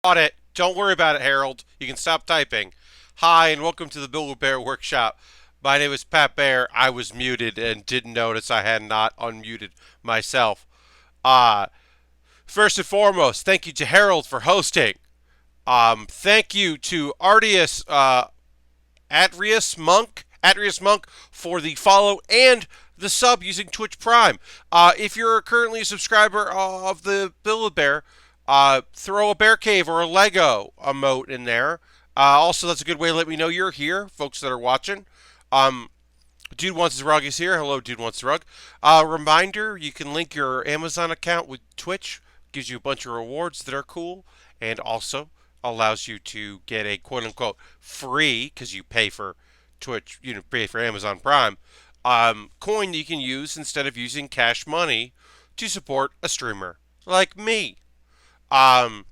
Got it. Don't worry about it, Harold. You can stop typing. Hi, and welcome to the Baer Workshop. My name is Baer. I was muted and didn't notice I had not unmuted myself. Uh, First and foremost, thank you to Harold for hosting. Thank you to Atrius Monk for the follow and the sub using Twitch Prime. If you're currently a subscriber of the Build-A-Bear, throw a bear cave or a Lego emote in there. Also, that's a good way to let me know you're here, folks that are watching. Um, Dude Wants His Rug is here. Hello, Dude Wants His Rug. Reminder, you can link your Amazon account with Twitch. Gives you a bunch of rewards that are cool. And also allows you to get a quote-unquote free, because you pay for Twitch, pay for Amazon Prime, coin that you can use instead of using cash money to support a streamer like me. Um,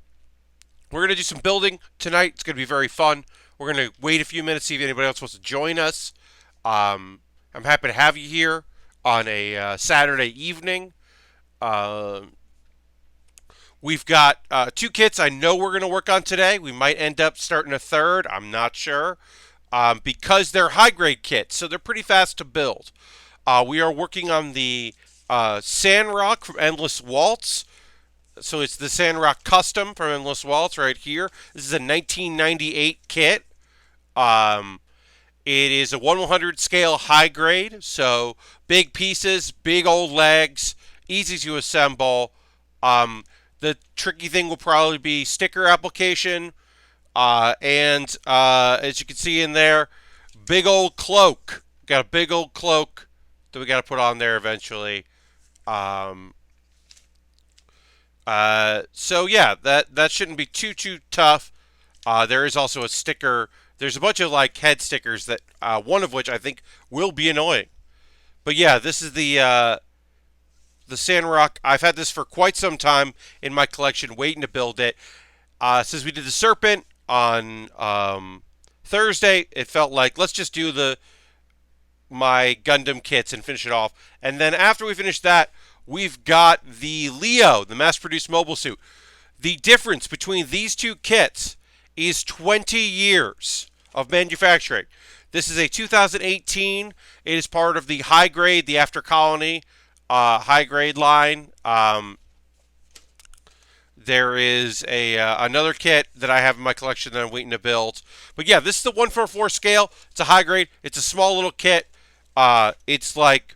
we're going to do some building tonight. It's going to be very fun. We're going to wait a few minutes, see if anybody else wants to join us. I'm happy to have you here on a Saturday evening. Uh, we've got two kits I know we're going to work on today. We might end up starting a third. I'm not sure. Because they're high grade kits, so they're pretty fast to build. We are working on the Sandrock from Endless Waltz. So it's the Sandrock Custom from Endless Waltz right here. This is a 1998 kit. Um, it is a 1/100 scale high grade, so big pieces, big old legs, easy to assemble. The tricky thing will probably be sticker application, and as you can see in there, big old cloak. Got a big old cloak that we got to put on there eventually. Um, so yeah, that shouldn't be too tough. There is also a sticker. There's a bunch of like head stickers that one of which I think will be annoying. But yeah, this is the Sandrock. I've had this for quite some time in my collection, waiting to build it. Since we did the Serpent on Thursday, it felt like let's just do the my Gundam kits and finish it off. And then after we finish that, we've got the Leo, the mass-produced mobile suit. The difference between these two kits is 20 years of manufacturing. This is a 2018. It is part of the high grade, the After Colony high grade line. There is a another kit that I have in my collection that I'm waiting to build. But yeah, this is the 144 scale. It's a high grade. It's a small little kit. It's like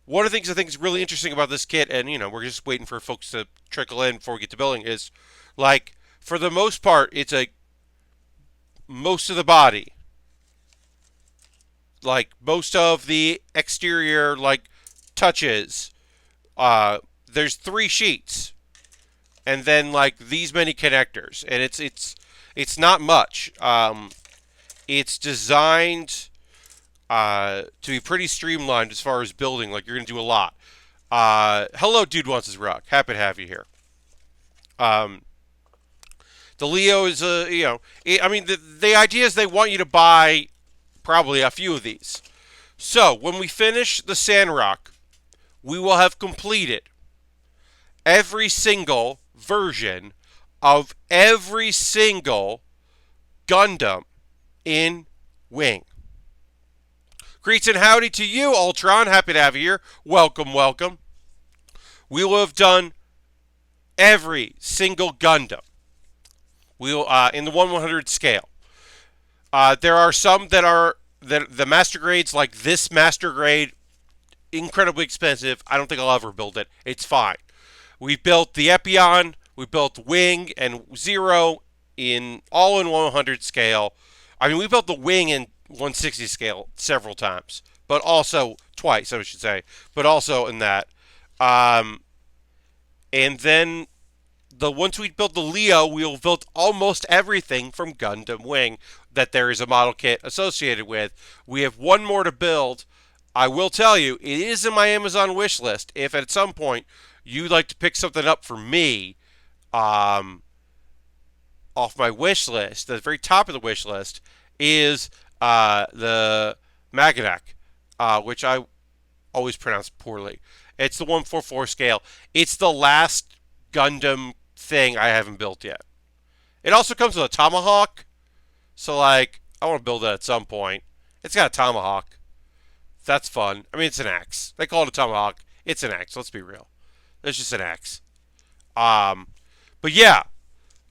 one of the things I think is really interesting about this kit, and we're just waiting for folks to trickle in before we get to building, is like for the most part, it's a most of the body, like most of the exterior, like touches. There's three sheets, and then like these many connectors, and it's not much. It's designed to be pretty streamlined as far as building. Like you're gonna do a lot. Hello, Dude Wants His Rug. Happy to have you here. Um, the Leo is I mean, the idea is they want you to buy probably a few of these. So when we finish the Sandrock, we will have completed every single version of every single Gundam in Wing. Greets and howdy to you, Ultron. Happy to have you here. Welcome, welcome. We will have done every single Gundam. We'll in the 1/100 scale. There are some that are the master grades, like this master grade, incredibly expensive. I don't think I'll ever build it. It's fine. We built the Epion, we built Wing and Zero in all in 1/100 scale. I mean, we built the Wing in 160 scale several times, but also twice, I should say, but also in that. Um, and then once we built the Leo, we'll build almost everything from Gundam Wing that there is a model kit associated with. We have one more to build. I will tell you, it is in my Amazon wish list. If at some point you'd like to pick something up for me, off my wish list, the very top of the wish list is the Magadak, which I always pronounce poorly. It's the 144 scale. It's the last Gundam thing I haven't built yet. It also comes with a tomahawk. So, like, I want to build that at some point. It's got a tomahawk. That's fun. I mean, it's an axe. They call it a tomahawk. It's an axe. Let's be real. It's just an axe. Um, but yeah.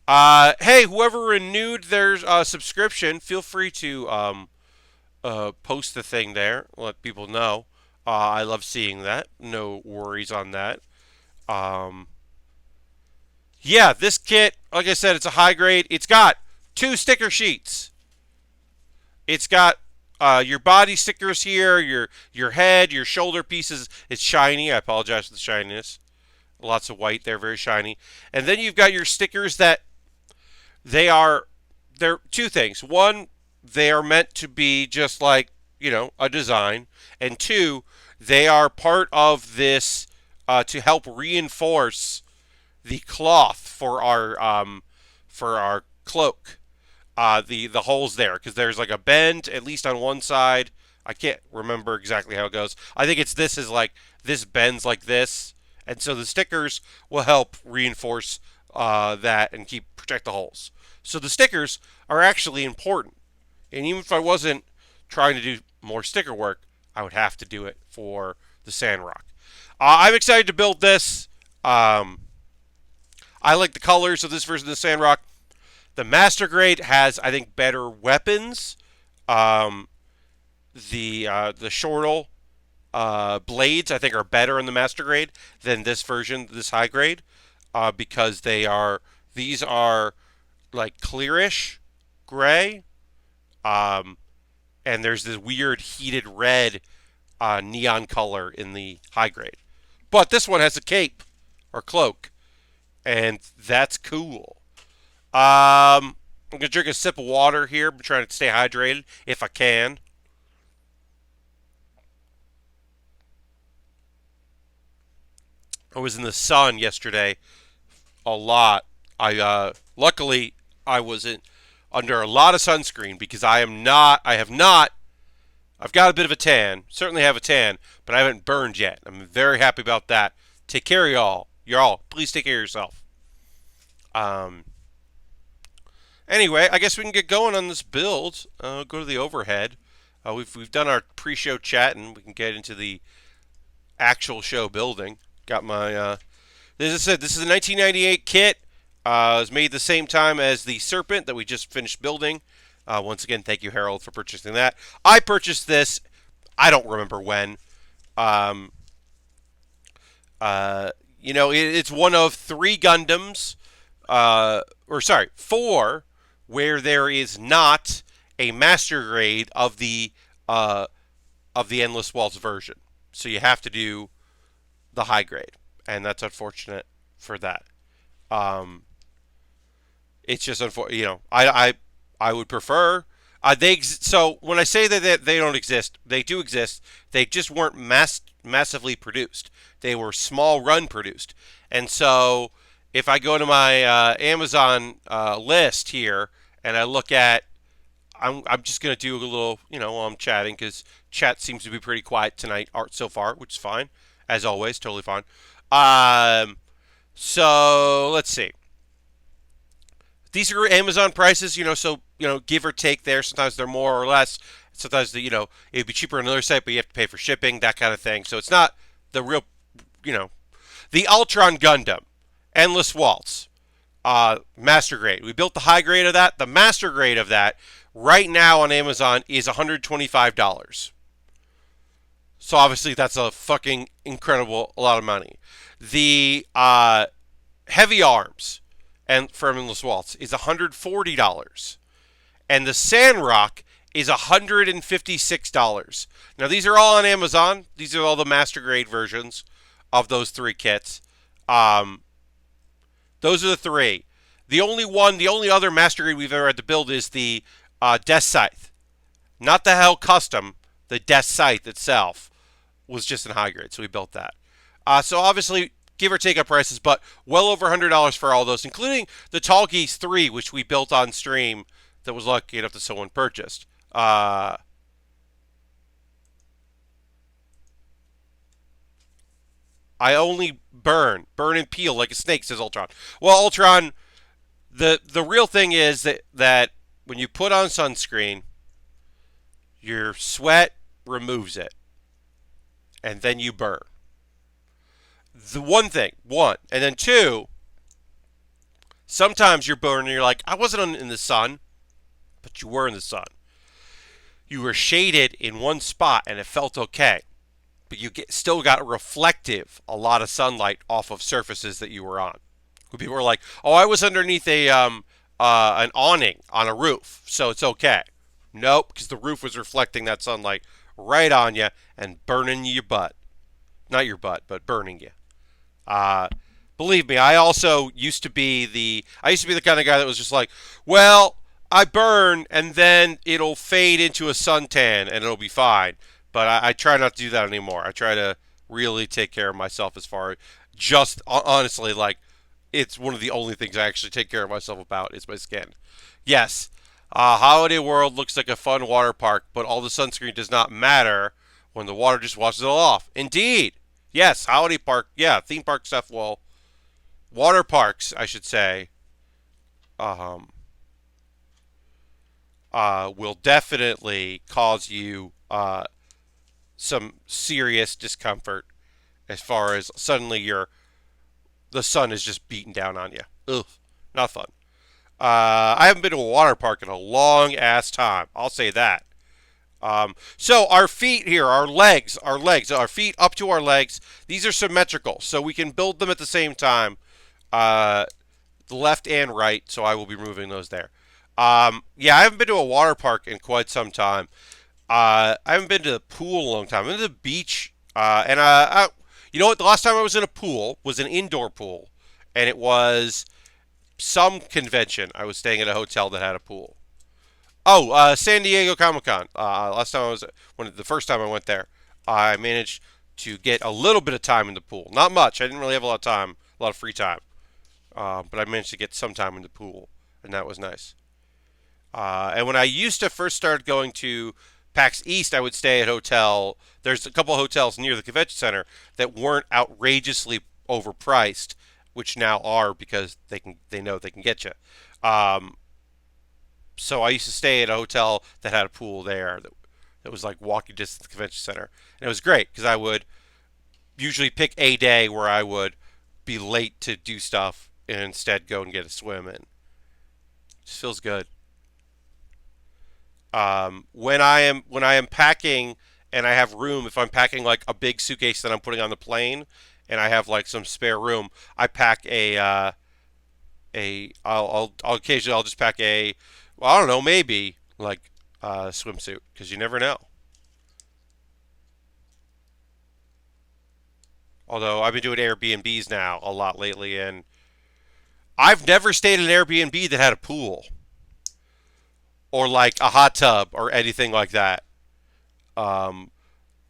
Hey, whoever renewed their subscription, feel free to post the thing there. Let people know. I love seeing that. No worries on that. Um, yeah, this kit, like I said, it's a high grade. It's got 2 sticker sheets. It's got your body stickers here, your head, your shoulder pieces. It's shiny. I apologize for the shininess. Lots of white there, very shiny. And then you've got your stickers that they're two things. One, they are meant to be just like, a design. And two, they are part of this to help reinforce the cloth for our cloak. The holes there because there's like a bend at least on one side. I can't remember exactly how it goes. I think this is like this bends like this, and so the stickers will help reinforce that and protect the holes. So the stickers are actually important, and even if I wasn't trying to do more sticker work, I would have to do it for the Sandrock. I'm excited to build this. I like the colors of this version of the Sandrock. The Master Grade has, I think, better weapons. Um, the Shortle blades, I think, are better in the Master Grade than this version, this high grade, because these are like clearish gray, um, and there's this weird heated red neon color in the high grade. But this one has a cape or cloak, and that's cool. I'm gonna drink a sip of water here. I'm trying to stay hydrated if I can. I was in the sun yesterday a lot. Luckily I wasn't under a lot of sunscreen because I am not. I have not. I've got a bit of a tan. Certainly have a tan, but I haven't burned yet. I'm very happy about that. Take care of y'all. Y'all, please take care of yourself. Um, Anyway, I guess we can get going on this build. Go to the overhead. We've done our pre-show chat, and we can get into the actual show building. Got my as I said, this is a 1998 kit. It was made the same time as the Serpent that we just finished building. Once again, thank you, Harold, for purchasing that. I purchased this. I don't remember when. Um, it's one of 3 Gundams, or sorry, 4, where there is not a master grade of the Endless Waltz version. So you have to do the high grade, and that's unfortunate for that. Um, it's just unfortunate. I would prefer. So when I say that they don't exist, they do exist. They just weren't massively produced. They were small run produced, and so if I go to my Amazon list here and I look at, I'm just gonna do a little, while I'm chatting because chat seems to be pretty quiet tonight, art so far, which is fine, as always, totally fine. Um, so let's see. These are Amazon prices, so give or take there. Sometimes they're more or less. Sometimes it'd be cheaper on another site, but you have to pay for shipping, that kind of thing. So it's not the real, the Ultron Gundam, Endless Waltz, Master Grade. We built the high grade of that. The Master Grade of that right now on Amazon is $125. So obviously that's a fucking incredible a lot of money. The Heavy Arms and from Endless Waltz is $140, and the Sandrock is $156. Now these are all on Amazon. These are all the Master Grade versions of those 3 kits. Those are the 3. The only other Master Grade we've ever had to build is the Death Scythe. Not the Hell Custom. The Death Scythe itself was just in high grade, so we built that. So obviously, give or take up prices, but well over $100 for all those, including the Tall Geese 3, which we built on stream that was lucky enough that someone purchased. I only burn and peel like a snake, says Ultron. Well, Ultron, The real thing is that when you put on sunscreen, your sweat removes it, and then you burn. The one thing, one, and then two. Sometimes you're burning. You're like, I wasn't in the sun, but you were in the sun. You were shaded in one spot, and it felt okay. But still got reflective a lot of sunlight off of surfaces that you were on. People were like, "Oh, I was underneath an awning on a roof, so it's okay." Nope, because the roof was reflecting that sunlight right on you and burning your butt. Not your butt, but burning you. Uh, Believe me, I also used to be the kind of guy that was just like, well, I burn and then it'll fade into a suntan and it'll be fine. But I try not to do that anymore. I try to really take care of myself as far as just honestly, like, it's one of the only things I actually take care of myself about is my skin. Yes, Holiday World looks like a fun water park, but all the sunscreen does not matter when the water just washes it all off. Indeed. Yes, Holiday Park, yeah, theme park stuff water parks, I should say, um, will definitely cause you some serious discomfort as far as suddenly the sun is just beating down on you. Ugh, not fun. I haven't been to a water park in a long ass time. I'll say that. So our feet here, our feet up to our legs, these are symmetrical, so we can build them at the same time, uh, the left and right. So I will be moving those there. Yeah, I haven't been to a water park in quite some time. I haven't been to the pool in a long time. I've been to the beach, you know what? The last time I was in a pool was an indoor pool, and it was some convention. I was staying at a hotel that had a pool. Oh, San Diego Comic Con. Last time the first time I went there, I managed to get a little bit of time in the pool. Not much. I didn't really have a lot of time, a lot of free time, but I managed to get some time in the pool, and that was nice. And when I used to first start going to PAX East, I would stay at hotel. There's a couple of hotels near the convention center that weren't outrageously overpriced, which now are because they know they can get you. Um, so I used to stay at a hotel that had a pool there that was like walking distance to the convention center, and it was great because I would usually pick a day where I would be late to do stuff and instead go and get a swim in. It just feels good. When I am packing and I have room, if I'm packing like a big suitcase that I'm putting on the plane and I have like some spare room, I pack I'll occasionally I'll just pack well, I don't know, maybe like a swimsuit because you never know. Although I've been doing Airbnbs now a lot lately, and I've never stayed in an Airbnb that had a pool or like a hot tub or anything like that. Um,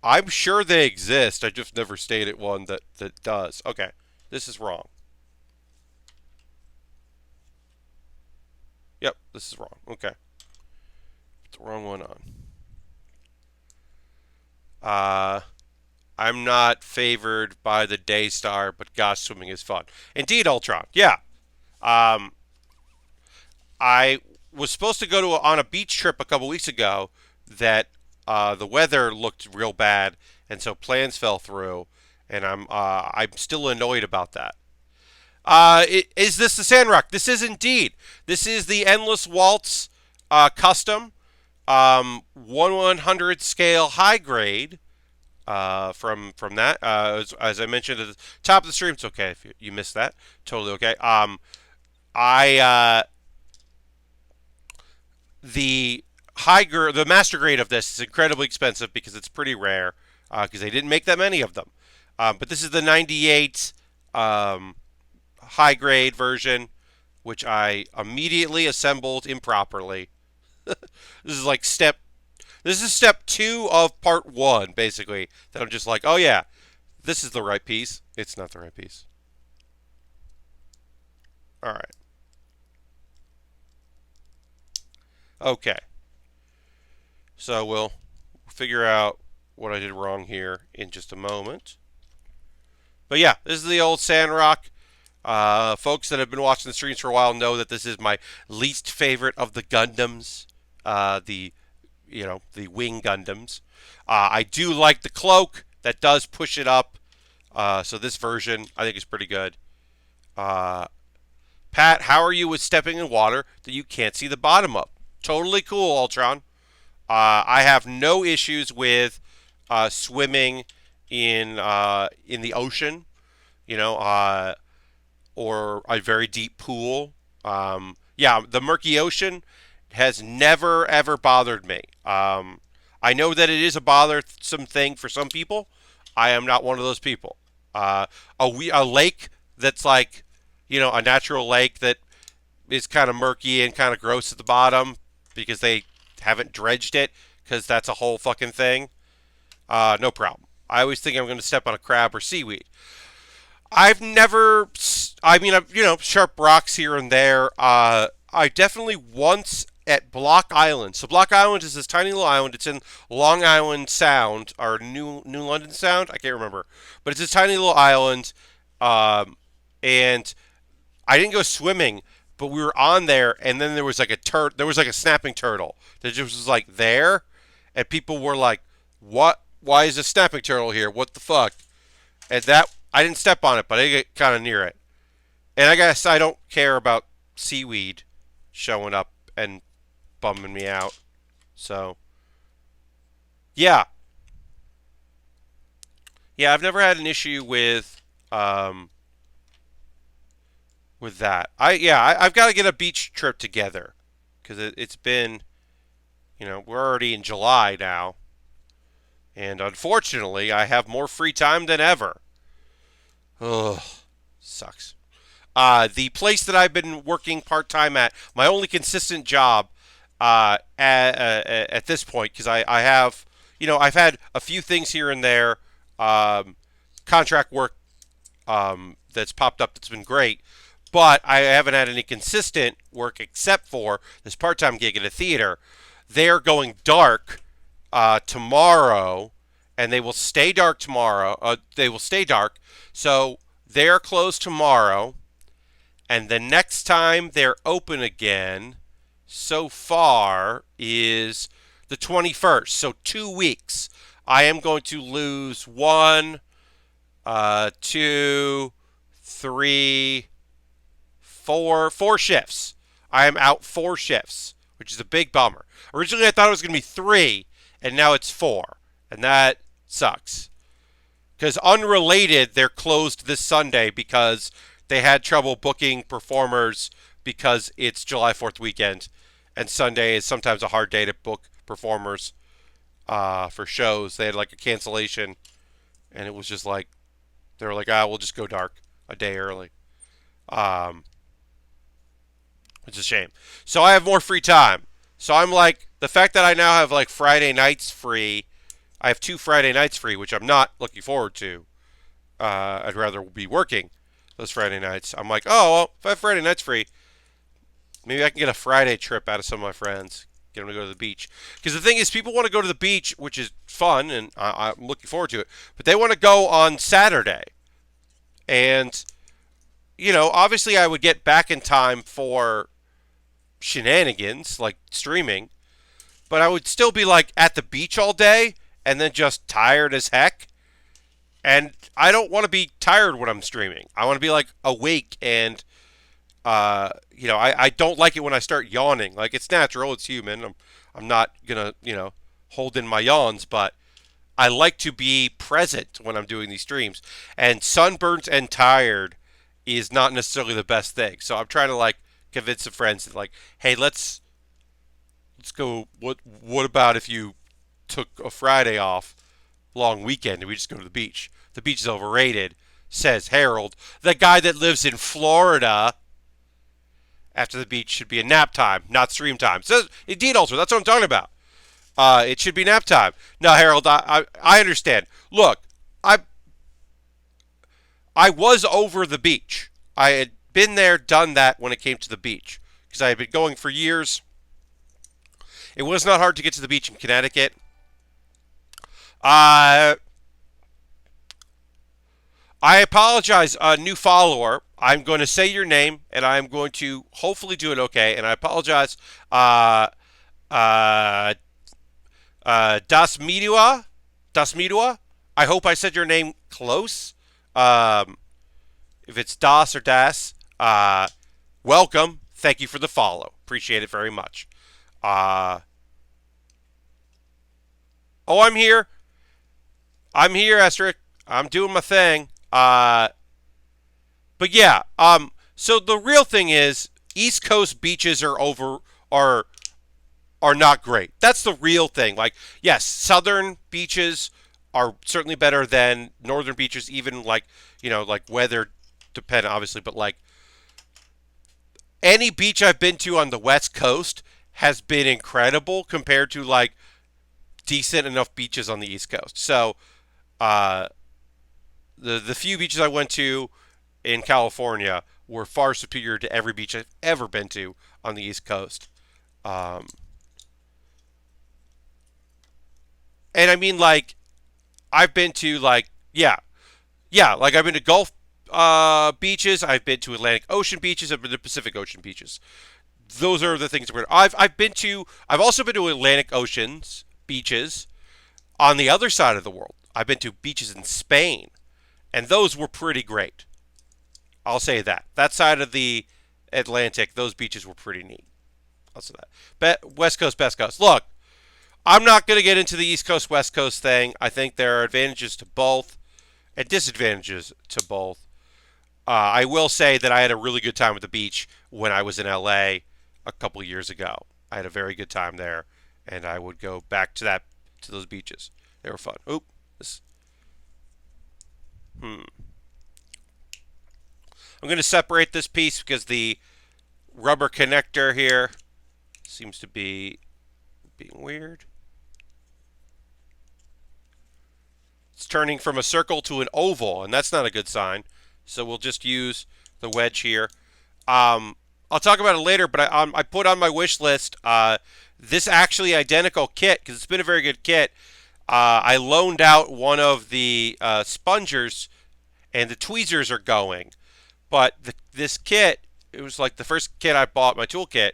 I'm sure they exist. I just never stayed at one that does. Okay, this is wrong. Yep, this is wrong. Okay, put the wrong one on. Uh, I'm not favored by the Daystar, but gosh, swimming is fun. Indeed, Ultron. Yeah. Um, I was supposed to go on a beach trip a couple weeks ago that the weather looked real bad, and so plans fell through, and I'm still annoyed about that. Is this the Sandrock? This is indeed. This is the Endless Waltz custom 1/100 scale high grade. From that, as I mentioned at the top of the stream, it's okay if you missed that. Totally okay. I the master grade of this is incredibly expensive because it's pretty rare because they didn't make that many of them. But this is the 98 um, high grade version, which I immediately assembled improperly. This is like This is step two of part one, basically. That I'm just like, oh yeah, this is the right piece. It's not the right piece. All right. Okay. So we'll figure out what I did wrong here in just a moment. But yeah, this is the old Sandrock. Folks that have been watching the streams for a while know that this is my least favorite of the Gundams. The the wing Gundams. I do like the cloak that does push it up. So this version I think is pretty good. Uh, Pat, how are you with stepping in water that you can't see the bottom of? Totally cool, Ultron. I have no issues with swimming in the ocean, you know, or a very deep pool. Yeah, the murky ocean has never ever bothered me. I know that it is a bothersome thing for some people. I am not one of those people. A lake that's like, a natural lake that is kind of murky and kind of gross at the bottom because they haven't dredged it because that's a whole fucking thing. No problem. I always think I'm going to step on a crab or seaweed. I've never. I mean, sharp rocks here and there. I definitely once at Block Island. So Block Island is this tiny little island. It's in Long Island Sound or New London Sound. I can't remember, but it's this tiny little island. And I didn't go swimming, but we were on there, and then there was like there was like a snapping turtle that just was like there, and people were like, "What? Why is a snapping turtle here? What the fuck?" And that I didn't step on it, but I get kind of near it. And I guess I don't care about seaweed showing up and bumming me out. So, yeah. Yeah, I've never had an issue with that. I've got to get a beach trip together because it's been, we're already in July now. And unfortunately, I have more free time than ever. Ugh, sucks. The place that I've been working part time at, my only consistent job at this point, because I have, I've had a few things here and there, contract work that's popped up that's been great, but I haven't had any consistent work except for this part time gig at a theater. They're going dark tomorrow, and they will stay dark tomorrow. They will stay dark, so they're closed tomorrow. And the next time they're open again, so far, is the 21st. So 2 weeks. I am going to lose 1, 2, 3, 4 shifts. I am out 4 shifts, which is a big bummer. Originally, I thought it was going to be 3, and now it's 4. And that sucks. Because unrelated, they're closed this Sunday because they had trouble booking performers because it's July 4th weekend, and Sunday is sometimes a hard day to book performers for shows. They had like a cancellation, and it was just like, they were like, we'll just go dark a day early. It's a shame. So I have more free time. So I'm like, the fact that I now have like Friday nights free, I have 2 Friday nights free, which I'm not looking forward to. I'd rather be working those Friday nights. I'm like, oh, well, if I have Friday nights free, maybe I can get a Friday trip out of some of my friends. Get them to go to the beach. Because the thing is, people want to go to the beach, which is fun, and I'm looking forward to it. But they want to go on Saturday. And, obviously I would get back in time for shenanigans, like streaming. But I would still be, like, at the beach all day, and then just tired as heck. And I don't want to be tired when I'm streaming. I want to be like awake and, I don't like it when I start yawning. Like, it's natural, it's human. I'm not gonna, hold in my yawns, but I like to be present when I'm doing these streams. And sunburnt and tired is not necessarily the best thing. So I'm trying to like convince some friends that like, hey, let's go. What about if you took a Friday off? Long weekend and we just go to the beach. The beach is overrated, says Harold, the guy that lives in Florida. After the beach should be a nap time, not stream time. So, indeed, also, that's what I'm talking about. It should be nap time. Now, Harold, I understand. Look, I was over the beach. I had been there, done that when it came to the beach. Because I had been going for years. It was not hard to get to the beach in Connecticut. I apologize, new follower. I'm going to say your name, and I'm going to hopefully do it okay. And I apologize. Uh, uh, Das Midua. I hope I said your name close. Um, if it's Das or Das, welcome. Thank you for the follow. Appreciate it very much. Uh, oh, I'm here. I'm here, Esther. I'm doing my thing. But yeah. So the real thing is, East Coast beaches are are not great. That's the real thing. Like, yes, southern beaches are certainly better than northern beaches, even like, like weather dependent, obviously, but like any beach I've been to on the West Coast has been incredible compared to like decent enough beaches on the East Coast. So, uh, the few beaches I went to in California were far superior to every beach I've ever been to on the East Coast. Um, and I mean, like, I've been to like like I've been to Gulf beaches. I've been to Atlantic Ocean beaches. I've been to Pacific Ocean beaches. Those are the things where I've been to. I've also been to Atlantic Ocean's beaches on the other side of the world. I've been to beaches in Spain, and those were pretty great. I'll say that. That side of the Atlantic, those beaches were pretty neat. I'll say that. West Coast, Best Coast. Look, I'm not going to get into the East Coast, West Coast thing. I think there are advantages to both and disadvantages to both. I will say that I had a really good time at the beach when I was in LA a couple years ago. I had a very good time there, and I would go back to those beaches. They were fun. Oop, this. Hmm. I'm going to separate this piece because the rubber connector here seems to be being weird. It's turning from a circle to an oval, and that's not a good sign. So we'll just use the wedge here. I'll talk about it later, but I put on my wish list this actually identical kit because it's been a very good kit. I loaned out one of the spongers, and the tweezers are going. But this kit, it was like the first kit I bought, my toolkit.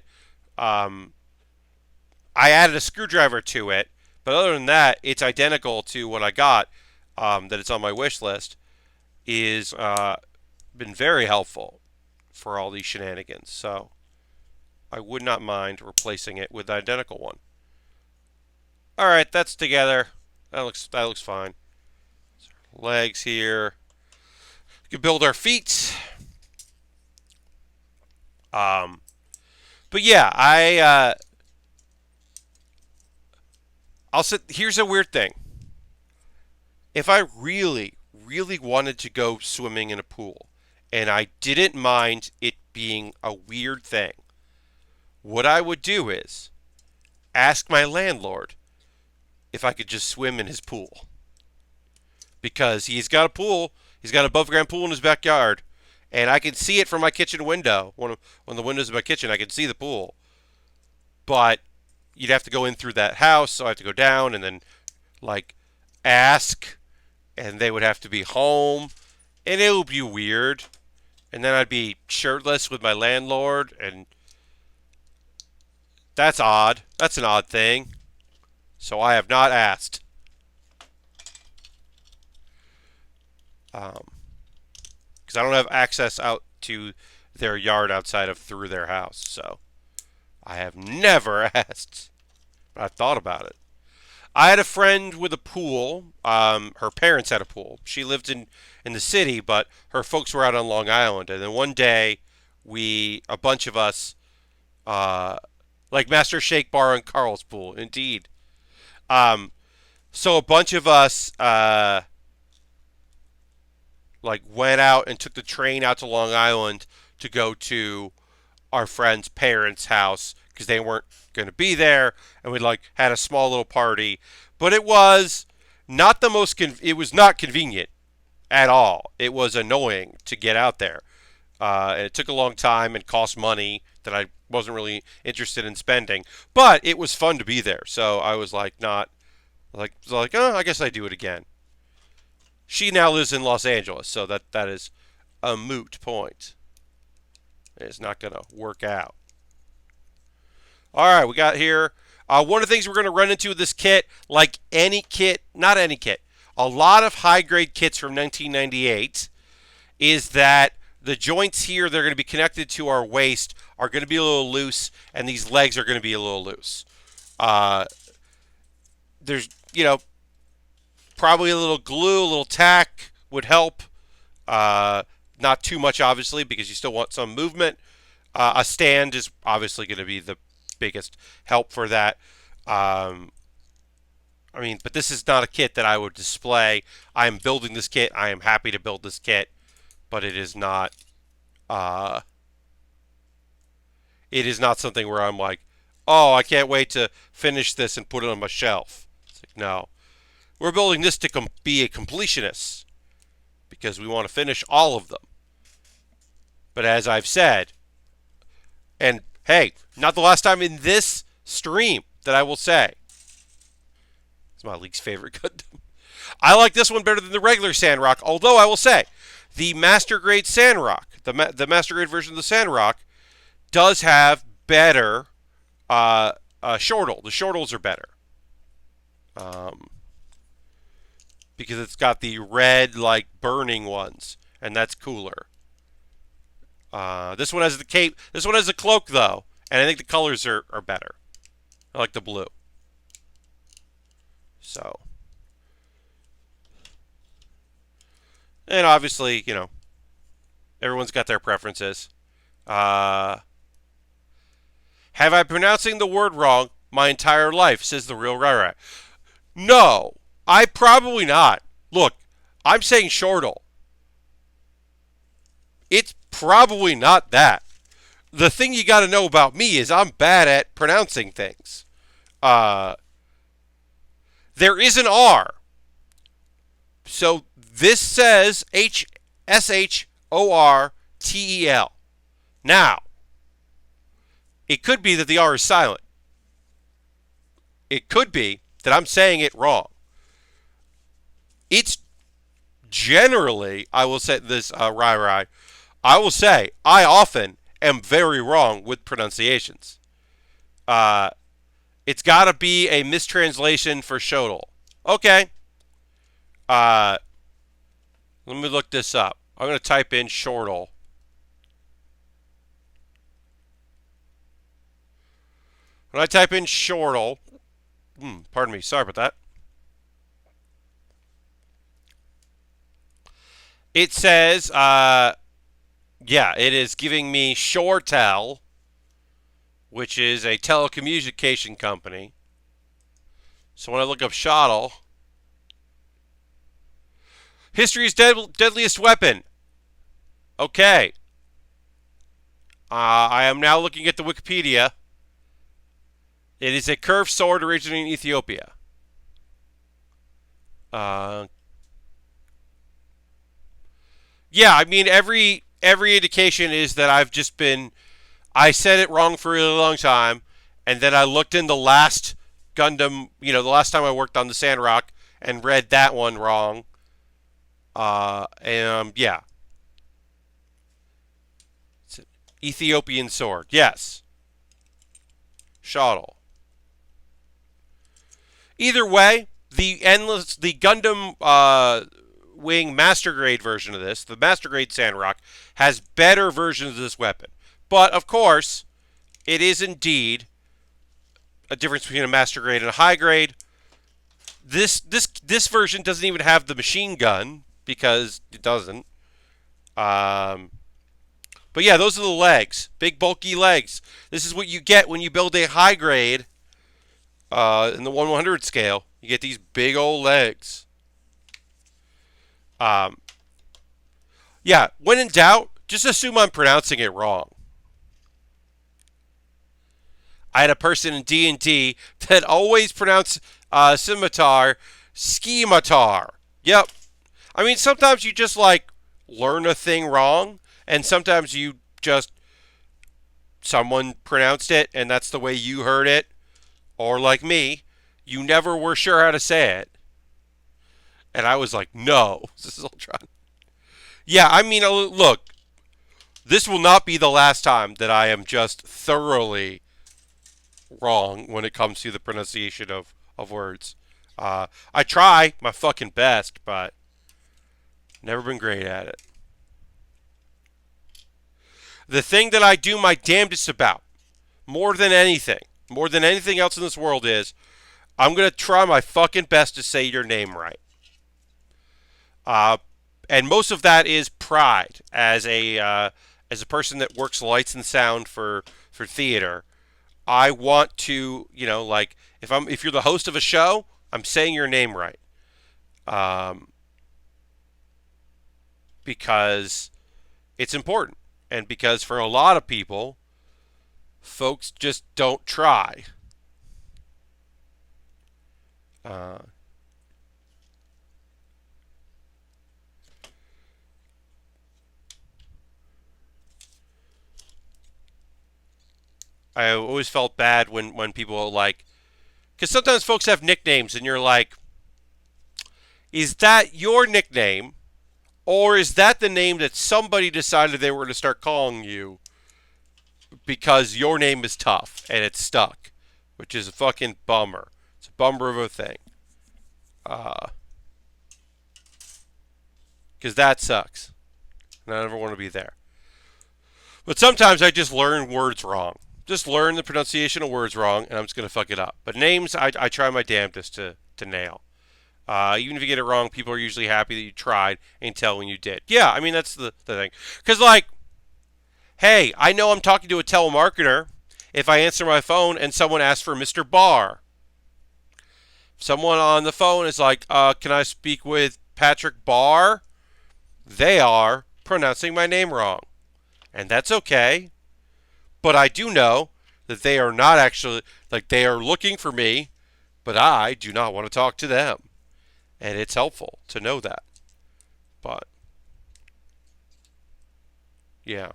Um, I added a screwdriver to it, but other than that, it's identical to what I got. That it's on my wish list is been very helpful for all these shenanigans. So I would not mind replacing it with the identical one. All right, that's together. That looks fine. Legs here. We can build our feet. But yeah, I'll sit. Here's a weird thing. If I really, really wanted to go swimming in a pool, and I didn't mind it being a weird thing, what I would do is ask my landlord if I could just swim in his pool. Because he's got a pool, he's got an above ground pool in his backyard, and I can see it from my kitchen window. One of the windows of my kitchen, I can see the pool. But you'd have to go in through that house, so I have to go down and then, like, ask, and they would have to be home, and it would be weird. And then I'd be shirtless with my landlord, and that's odd. That's an odd thing. So I have not asked. Because I don't have access out to their yard outside of through their house. So I have never asked. But I've thought about it. I had a friend with a pool. Her parents had a pool. She lived in the city, but her folks were out on Long Island. And then one day, a bunch of us, like Master Shake Bar and Carl's pool, indeed. Um, so a bunch of us, like went out and took the train out to Long Island to go to our friend's parents' house because they weren't going to be there, and we like had a small little party. But it was not the most. It was not convenient at all. It was annoying to get out there, and it took a long time and cost money that I wasn't really interested in spending. But it was fun to be there, so I was like not oh, I guess I do it again. She now lives in Los Angeles, so that is a moot point. It's not going to work out. All right, we got here. One of the things we're going to run into with this kit, like any kit, not any kit, a lot of high-grade kits from 1998, is that the joints here that are going to be connected to our waist are going to be a little loose, and these legs are going to be a little loose. There's, probably a little glue, a little tack would help. Not too much, obviously, because you still want some movement. A stand is obviously going to be the biggest help for that. But this is not a kit that I would display. I am building this kit. I am happy to build this kit, but it is not. It is not something where I'm like, oh, I can't wait to finish this and put it on my shelf. It's like, no, we're building this to be a completionist because we want to finish all of them. But as I've said, and hey, not the last time in this stream that I will say, it's my least favorite Gundam. I like this one better than the regular Sandrock, although I will say, the Master Grade Sandrock, the Master Grade version of the Sandrock, does have better shortle. The shortles are better. Because it's got the red, like, burning ones, and that's cooler. This one has the cape. This one has the cloak, though, and I think the colors are better. I like the blue. So. And obviously, everyone's got their preferences. Have I pronouncing the word wrong my entire life, says the real Retry. No, I probably not. Look, I'm saying shortle. It's probably not that. The thing you got to know about me is I'm bad at pronouncing things. There is an R. So this says Shortel. Now, it could be that the R is silent. It could be that I'm saying it wrong. It's generally, I will say this, Rai, I will say, I often am very wrong with pronunciations. It's got to be a mistranslation for Shortel. Okay. Let me look this up. I'm going to type in Shortel. When I type in Shortel, pardon me, sorry about that. It says, it is giving me Shortel, which is a telecommunication company. So when I look up Shortel, history's deadliest weapon. Okay. I am now looking at the Wikipedia. It is a curved sword originating in Ethiopia. Every indication is that I said it wrong for a really long time, and then I looked in the last Gundam, the last time I worked on the Sandrock, and read that one wrong. It's an Ethiopian sword. Yes. Shortel. Either way, the Gundam Wing Master Grade version of this, the Master Grade Sandrock, has better versions of this weapon. But, of course, it is indeed a difference between a Master Grade and a High Grade. This version doesn't even have the machine gun, because it doesn't. But yeah, those are the legs. Big, bulky legs. This is what you get when you build a High Grade in the 1/100 scale. You get these big old legs. When in doubt, just assume I'm pronouncing it wrong. I had a person in D&D that always pronounced scimitar schematar. Yep. Sometimes you just learn a thing wrong, and sometimes someone pronounced it, and that's the way you heard it. Or like me, you never were sure how to say it. And I was like, no, this is Ultron. Yeah, I mean, look, this will not be the last time that I am just thoroughly wrong when it comes to the pronunciation of words. I try my fucking best, but never been great at it. The thing that I do my damnedest about, more than anything else in this world, is I'm gonna try my fucking best to say your name right. Uh, and most of that is pride as a person that works lights and sound for theater. I want to, like if you're the host of a show, I'm saying your name right, um, because it's important, and because for a lot of people, folks just don't try. Uh, I always felt bad when people like, because sometimes folks have nicknames, and you're like, is that your nickname, or is that the name that somebody decided they were going to start calling you because your name is tough and it's stuck, which is a fucking bummer. It's a bummer of a thing. Because that sucks. And I never want to be there. But sometimes I just learn words wrong. Just learn the pronunciation of words wrong, and I'm just going to fuck it up. But names, I try my damnedest to nail. Even if you get it wrong, people are usually happy that you tried and tell when you did. Yeah, I mean, that's the thing. Because, like, hey, I know I'm talking to a telemarketer if I answer my phone and someone asks for Mr. Baer. Someone on the phone is like, can I speak with Patrick Baer? They are pronouncing my name wrong. And that's okay. But I do know that they are not actually, like, they are looking for me, but I do not want to talk to them. And it's helpful to know that. But, yeah.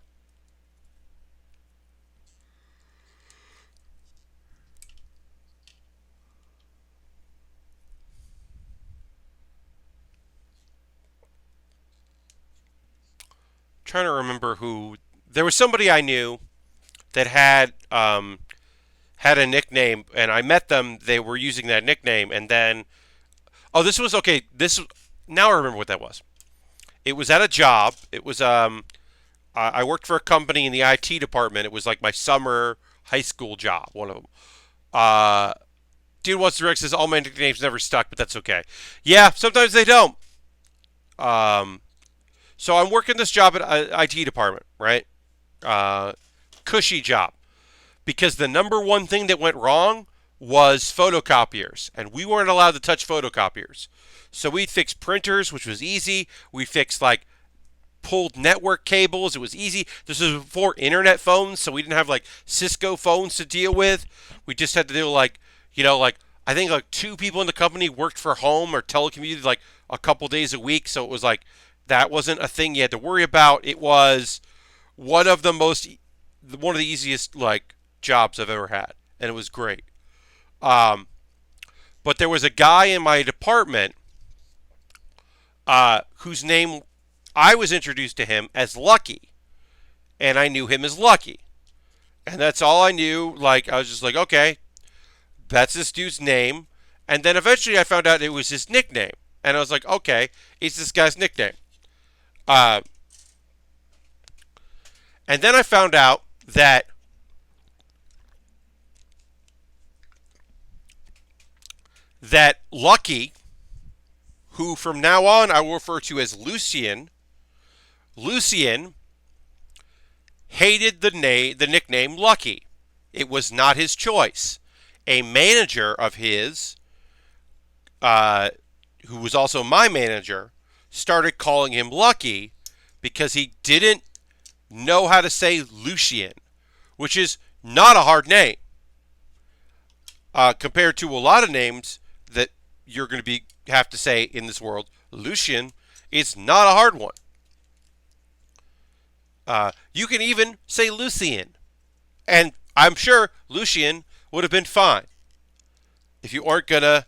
Trying to remember who. There was somebody I knew that had a nickname, and I met them. They were using that nickname, and then this was okay. This now I remember what that was. It was at a job. It was I worked for a company in the IT department. It was like my summer high school job. One of them. Uh, Dude wants to direct says all my nicknames never stuck, but that's okay. Yeah, sometimes they don't. Um, so I'm working this job at IT department, right? Uh, Cushy job. Because the number one thing that went wrong was photocopiers, and we weren't allowed to touch photocopiers. So we fixed printers, which was easy. We fixed like pulled network cables. It was easy. This was before internet phones, so we didn't have like Cisco phones to deal with. We just had to do like, like I think like two people in the company worked for home or telecommuted like a couple days a week. So it was like that wasn't a thing you had to worry about. It was one of the most, one of the easiest like jobs I've ever had, and it was great. Um, but there was a guy in my department whose name I was introduced to him as Lucky, and I knew him as Lucky, and that's all I knew. Like I was just like, okay, that's this dude's name, and then eventually I found out it was his nickname, and I was like, okay, it's this guy's nickname. Uh, and then I found out that Lucky, who from now on I will refer to as Lucien hated the nickname Lucky. It was not his choice. A manager of his, uh, who was also my manager, started calling him Lucky because he didn't know how to say Lucien, which is not a hard name compared to a lot of names that you're going to be have to say in this world. Lucien is not a hard one. You can even say Lucien, and I'm sure Lucien would have been fine if you aren't gonna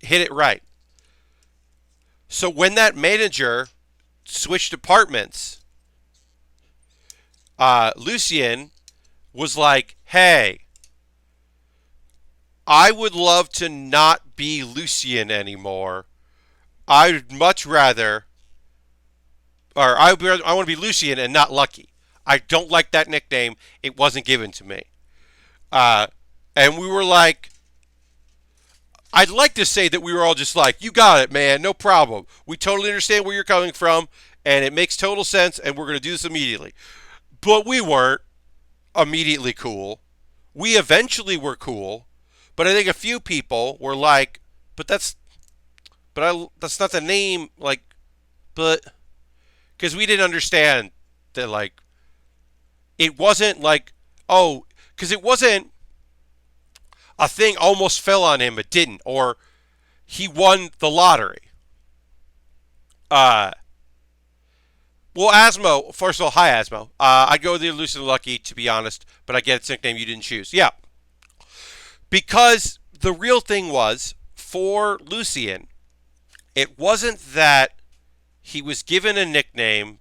hit it right. So when that manager switched apartments, Lucien was like, hey, I would love to not be Lucien anymore. I'd much rather, I want to be Lucien and not Lucky. I don't like that nickname. It wasn't given to me. Uh, and we were like, I'd like to say that we were all just like, you got it, man, no problem. We totally understand where you're coming from, and it makes total sense, and we're going to do this immediately. But we weren't immediately cool. We eventually were cool, but I think a few people were like, that's not the name, like, but, because we didn't understand that, like, it wasn't like, oh, because it wasn't a thing almost fell on him, it didn't, or he won the lottery. Uh, well, Asmo, first of all, hi, Asmo. I'd go with the Lucid Lucky, to be honest, but I get its nickname you didn't choose. Yeah. Because the real thing was, for Lucien, it wasn't that he was given a nickname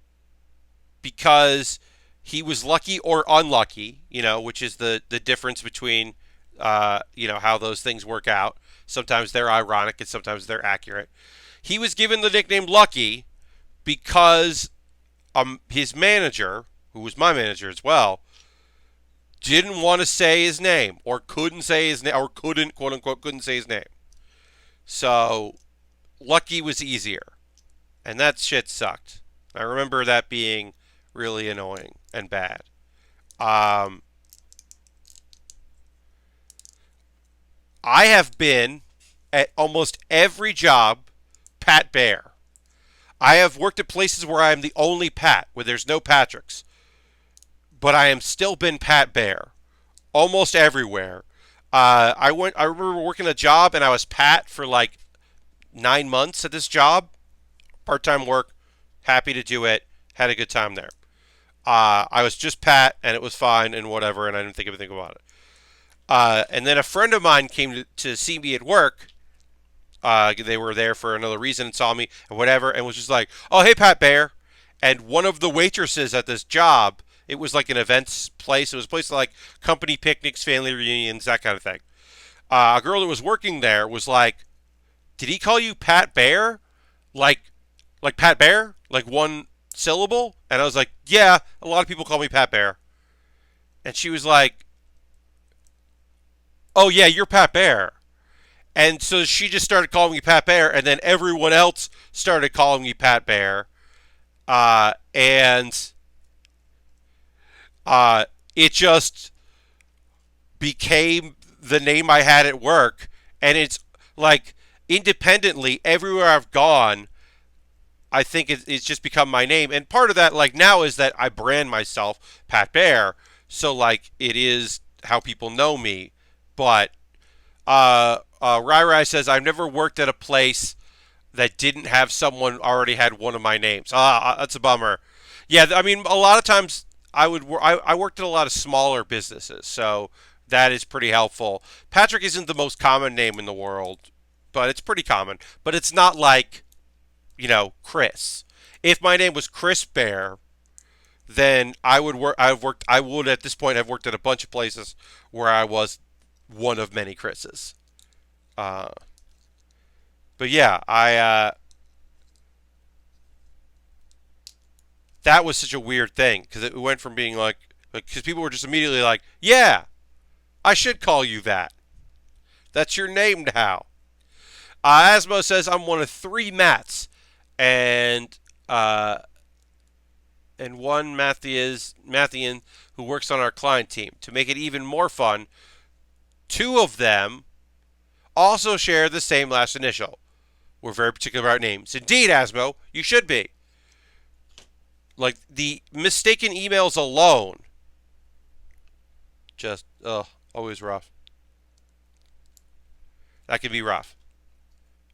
because he was lucky or unlucky, which is the difference between, how those things work out. Sometimes they're ironic and sometimes they're accurate. He was given the nickname Lucky because his manager, who was my manager as well, didn't want to say his name or couldn't say his name or couldn't, quote unquote, couldn't say his name. So Lucky was easier. And that shit sucked. I remember that being really annoying and bad. I have been at almost every job Pat Baer. I have worked at places where I am the only Pat, where there's no Patricks. But I am still been Pat Baer. Almost everywhere. I remember working a job and I was Pat for like 9 months at this job. Part-time work. Happy to do it. Had a good time there. I was just Pat and it was fine and whatever and I didn't think anything about it. And then a friend of mine came to see me at work. They were there for another reason and saw me and whatever and was just like, oh, hey, Pat Baer. And one of the waitresses at this job, it was like an events place. It was a place like company picnics, family reunions, that kind of thing. A girl that was working there was like, did he call you Pat Baer? Like Pat Baer? Like one syllable? And I was like, yeah, a lot of people call me Pat Baer. And she was like, oh, yeah, you're Pat Baer. And so she just started calling me Pat Baer, and then everyone else started calling me Pat Baer. And it just became the name I had at work. And it's like, independently, everywhere I've gone, I think it's just become my name. And part of that, like, now is that I brand myself Pat Baer. So, like, it is how people know me. But Rai says, I've never worked at a place that didn't have someone already had one of my names. That's a bummer. Yeah, I mean, a lot of times I worked at a lot of smaller businesses, so that is pretty helpful. Patrick isn't the most common name in the world, but it's pretty common. But it's not like, Chris. If my name was Chris Baer, then I would at this point have worked at a bunch of places where I was one of many Chris's. But yeah, that was such a weird thing because it went from being like because people were just immediately like, yeah, I should call you that. That's your name now. Asmo says I'm one of 3 Matts, and one Mathian who works on our client team. To make it even more fun, 2 of them also share the same last initial. We're very particular about names. Indeed, Asmo, you should be. Like, the mistaken emails alone. Just, always rough. That can be rough.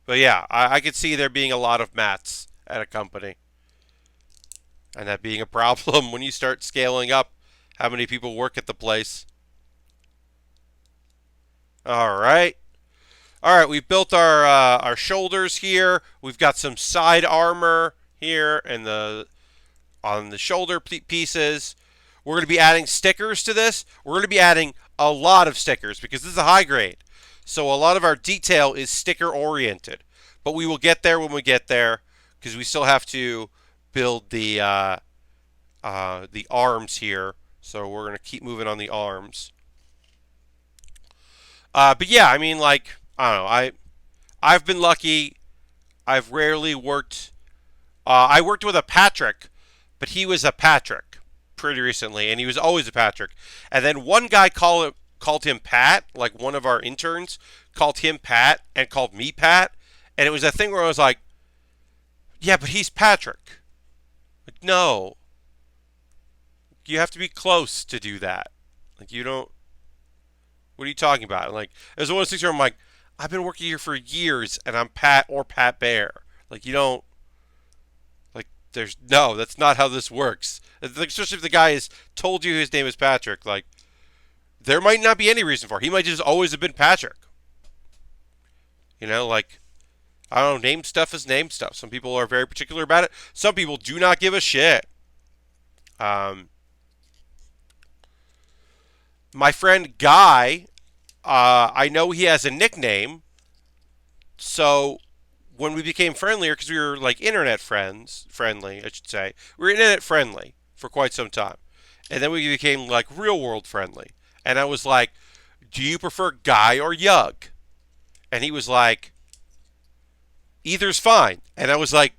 But yeah, I could see there being a lot of Matts at a company. And that being a problem when you start scaling up how many people work at the place. All right. All right, we've built our shoulders here. We've got some side armor here and on the shoulder pieces. We're going to be adding stickers to this. We're going to be adding a lot of stickers because this is a high grade. So a lot of our detail is sticker oriented. But we will get there when we get there because we still have to build the arms here. So we're going to keep moving on the arms. But yeah, I mean, like, I don't know. I've been lucky. I've rarely worked. I worked with a Patrick, but he was a Patrick pretty recently, and he was always a Patrick. And then one guy called him Pat, like one of our interns called him Pat and called me Pat, and it was a thing where I was like, yeah, but he's Patrick. Like, no. You have to be close to do that. Like, you don't. What are you talking about? Like, there's one of those things where I'm like, I've been working here for years, and I'm Pat or Pat Baer. Like, you don't. Like, no, that's not how this works. Like, especially if the guy has told you his name is Patrick. Like, there might not be any reason for it. He might just always have been Patrick. You know, like, I don't know, name stuff is name stuff. Some people are very particular about it. Some people do not give a shit. My friend Guy, I know he has a nickname. So when we became friendlier, because we were like internet friendly, I should say. We were internet friendly for quite some time. And then we became like real world friendly. And I was like, do you prefer Guy or Yug? And he was like, either's fine. And I was like,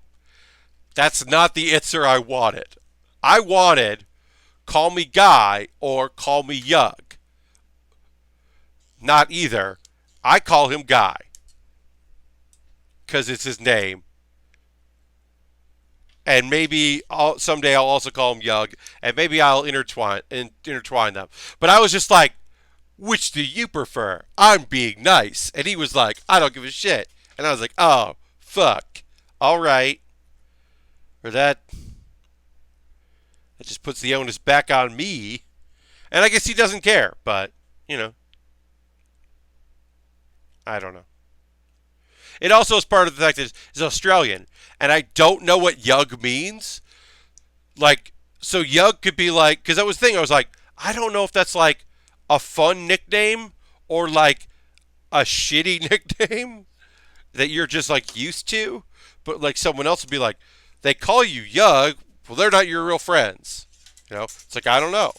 that's not the answer I wanted. I wanted, call me Guy or call me Yug. Not either. I call him Guy. Because it's his name. And maybe someday I'll also call him Yug. And maybe I'll intertwine them. But I was just like, which do you prefer? I'm being nice. And he was like, I don't give a shit. And I was like, oh, fuck. All right. Or that just puts the onus back on me. And I guess he doesn't care. But, you know. I don't know. It also is part of the fact that it's Australian. And I don't know what Yug means. Like, so Yug could be like, because that was the thing. I was like, I don't know if that's like a fun nickname or like a shitty nickname that you're just like used to. But like someone else would be like, they call you Yug. Well, they're not your real friends. You know, it's like, I don't know.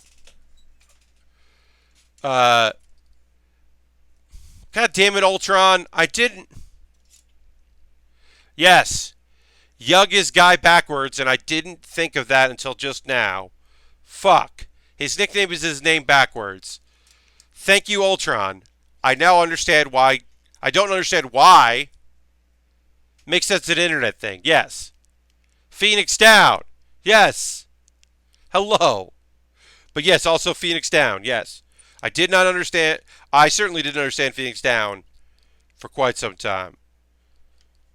God damn it, Ultron. I didn't. Yes. Yug is Guy backwards, and I didn't think of that until just now. Fuck. His nickname is his name backwards. Thank you, Ultron. I now understand why. I don't understand why. Makes sense, an internet thing. Yes. Phoenix down. Yes. Hello. But yes, also Phoenix down. Yes. I did not understand. I certainly didn't understand Phoenix down for quite some time.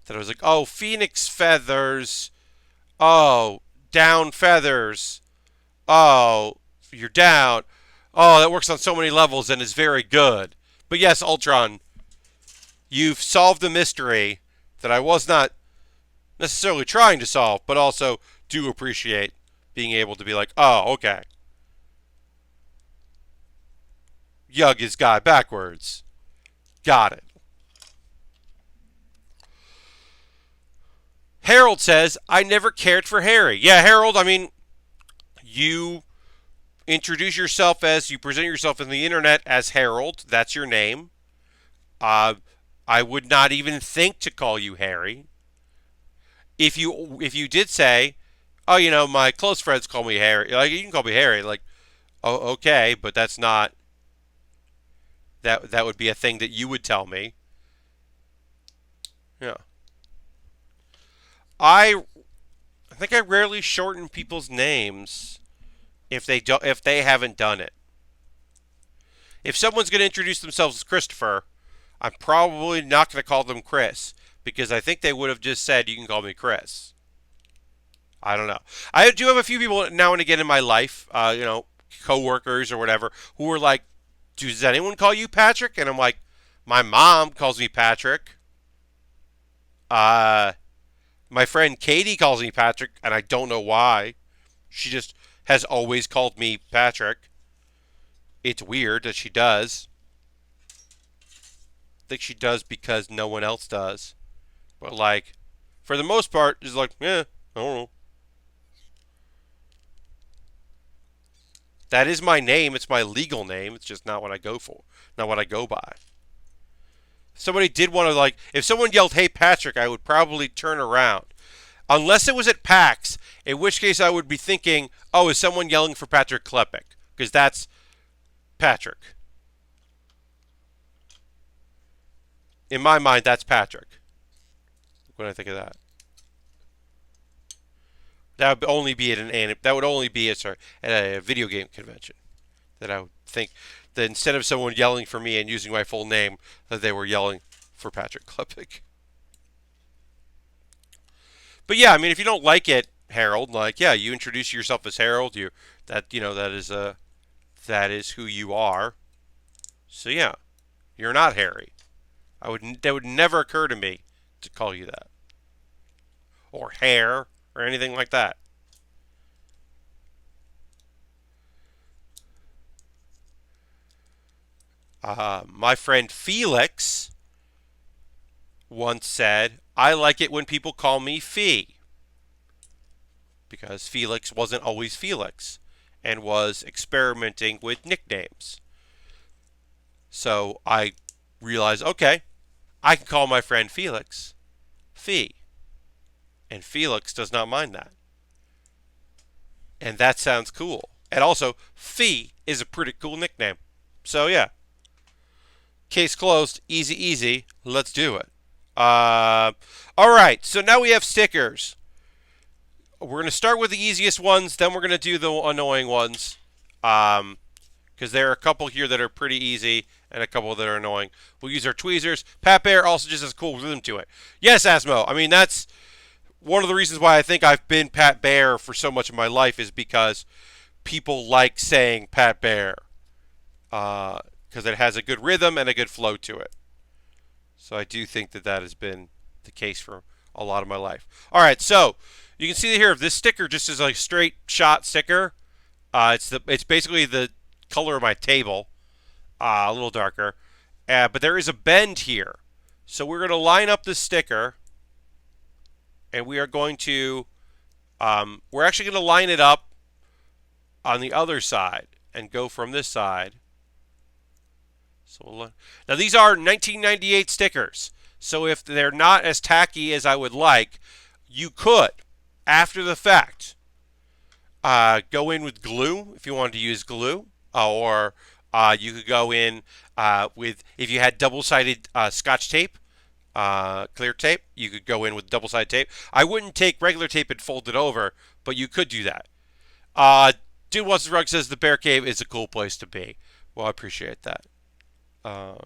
That I was like, oh, Phoenix feathers. Oh, down feathers. Oh, you're down. Oh, that works on so many levels and is very good. But yes, Ultron, you've solved the mystery that I was not necessarily trying to solve, but also do appreciate being able to be like, oh, okay. Yug is Guy backwards. Got it. Harold says, I never cared for Harry. Yeah, Harold, I mean, you introduce yourself you present yourself in the internet as Harold. That's your name. I would not even think to call you Harry. If you did say, oh, you know, my close friends call me Harry. Like, you can call me Harry. Like, oh, okay, but that's not. That would be a thing that you would tell me. Yeah. I think I rarely shorten people's names if they haven't done it. If someone's going to introduce themselves as Christopher, I'm probably not going to call them Chris because I think they would have just said you can call me Chris. I don't know. I do have a few people now and again in my life, you know, coworkers or whatever, who are like, does anyone call you Patrick? And I'm like, my mom calls me Patrick. My friend Katie calls me Patrick, and I don't know why. She just has always called me Patrick. It's weird that she does. I think she does because no one else does. But, like, for the most part, it's like, yeah, I don't know. That is my name. It's my legal name. It's just not what I go for. Not what I go by. If somebody did want to, like, if someone yelled, "Hey, Patrick," I would probably turn around. Unless it was at PAX, in which case I would be thinking, oh, is someone yelling for Patrick Klepek? Because that's Patrick. In my mind, that's Patrick. When I think of that. That would only be at at a video game convention. That I would think that instead of someone yelling for me and using my full name, that they were yelling for Patrick Klepek. But yeah, I mean, if you don't like it, Harold, like, yeah, you introduce yourself as Harold. That is who you are. So yeah, you're not Harry. That would never occur to me to call you that, or Hair, or anything like that. My friend Felix once said, "I like it when people call me Fee," because Felix wasn't always Felix and was experimenting with nicknames. So I realized, okay, I can call my friend Felix Fee. And Felix does not mind that. And that sounds cool. And also, Fee is a pretty cool nickname. So yeah. Case closed. Easy, easy. Let's do it. Alright, so now we have stickers. We're going to start with the easiest ones, then we're going to do the annoying ones. Because there are a couple here that are pretty easy and a couple that are annoying. We'll use our tweezers. Pat Baer also just has a cool rhythm to it. Yes, Asmo. I mean, that's one of the reasons why I think I've been Pat Baer for so much of my life is because people like saying Pat Baer. Because it has a good rhythm and a good flow to it. So I do think that has been the case for a lot of my life. All right, so you can see here, this sticker just is a straight shot sticker. It's basically the color of my table, a little darker. But there is a bend here. So we're going to line up the sticker, and we are going to, we're actually going to line it up on the other side and go from this side. So now these are 1998 stickers. So if they're not as tacky as I would like, you could, after the fact, go in with glue if you wanted to use glue, or you could go in with, if you had double-sided Scotch tape, clear tape, you could go in with double-sided tape. I wouldn't take regular tape and fold it over, but you could do that. Dude Wants the Rug says the Bear Cave is a cool place to be. Well, I appreciate that. All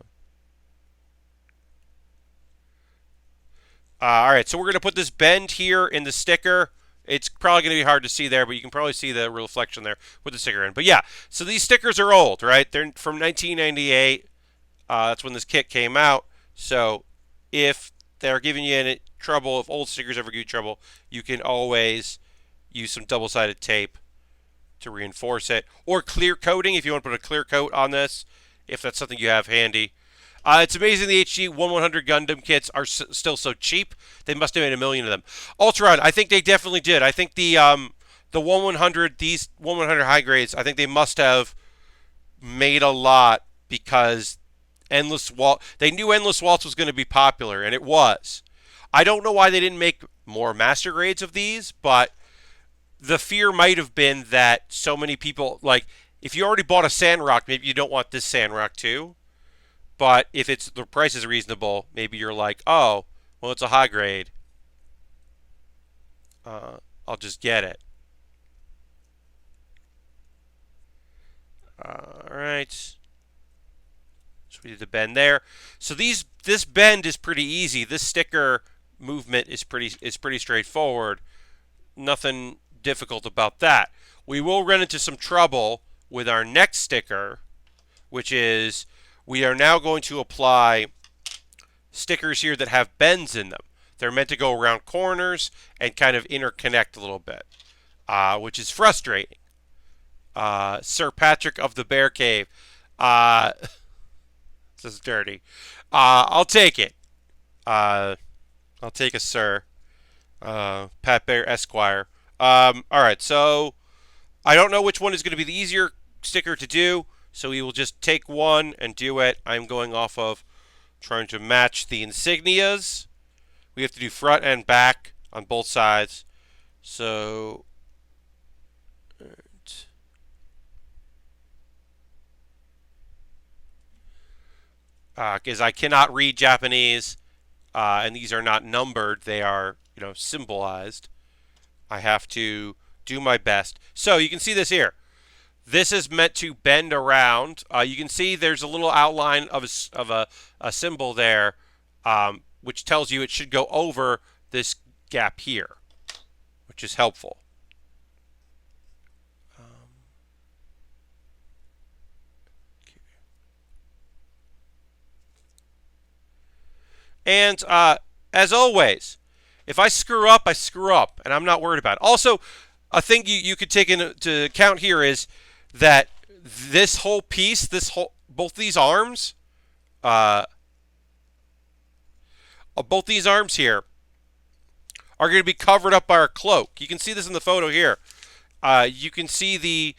right, so we're going to put this bend here in the sticker. It's probably going to be hard to see there, but you can probably see the reflection there with the sticker in. But yeah, so these stickers are old, right? They're from 1998. That's when this kit came out. So if they're giving you any trouble, if old stickers ever give you trouble, you can always use some double-sided tape to reinforce it. Or clear coating if you want to put a clear coat on this, if that's something you have handy. It's amazing the HG 1100 Gundam kits are still so cheap. They must have made a million of them. Ultron, I think they definitely did. I think the 1100, these 1100 high grades, I think they must have made a lot because they knew Endless Waltz was going to be popular, and it was. I don't know why they didn't make more master grades of these, but the fear might have been that so many people, like, if you already bought a Sandrock, maybe you don't want this Sandrock too. But if the price is reasonable, maybe you're like, oh, well, it's a high grade. I'll just get it. All right. So we did the bend there. So this bend is pretty easy. This sticker movement is pretty straightforward. Nothing difficult about that. We will run into some trouble with our next sticker, which is we are now going to apply stickers here that have bends in them. They're meant to go around corners and kind of interconnect a little bit, which is frustrating. Sir Patrick of the Bear Cave. This is dirty. I'll take it. I'll take a sir. Pat Bear Esquire. All right, so I don't know which one is going to be the easier sticker to do, so we will just take one and do it. I'm going off of trying to match the insignias. We have to do front and back on both sides. So, because I cannot read Japanese, and these are not numbered, they are, symbolized. I have to do my best. So you can see this here. This is meant to bend around. You can see there's a little outline of a symbol there, which tells you it should go over this gap here, which is helpful. And as always, if I screw up, I screw up, and I'm not worried about it. Also, a thing you could take into account here is that this whole piece, both these arms here are going to be covered up by our cloak. You can see this in the photo here. You can see the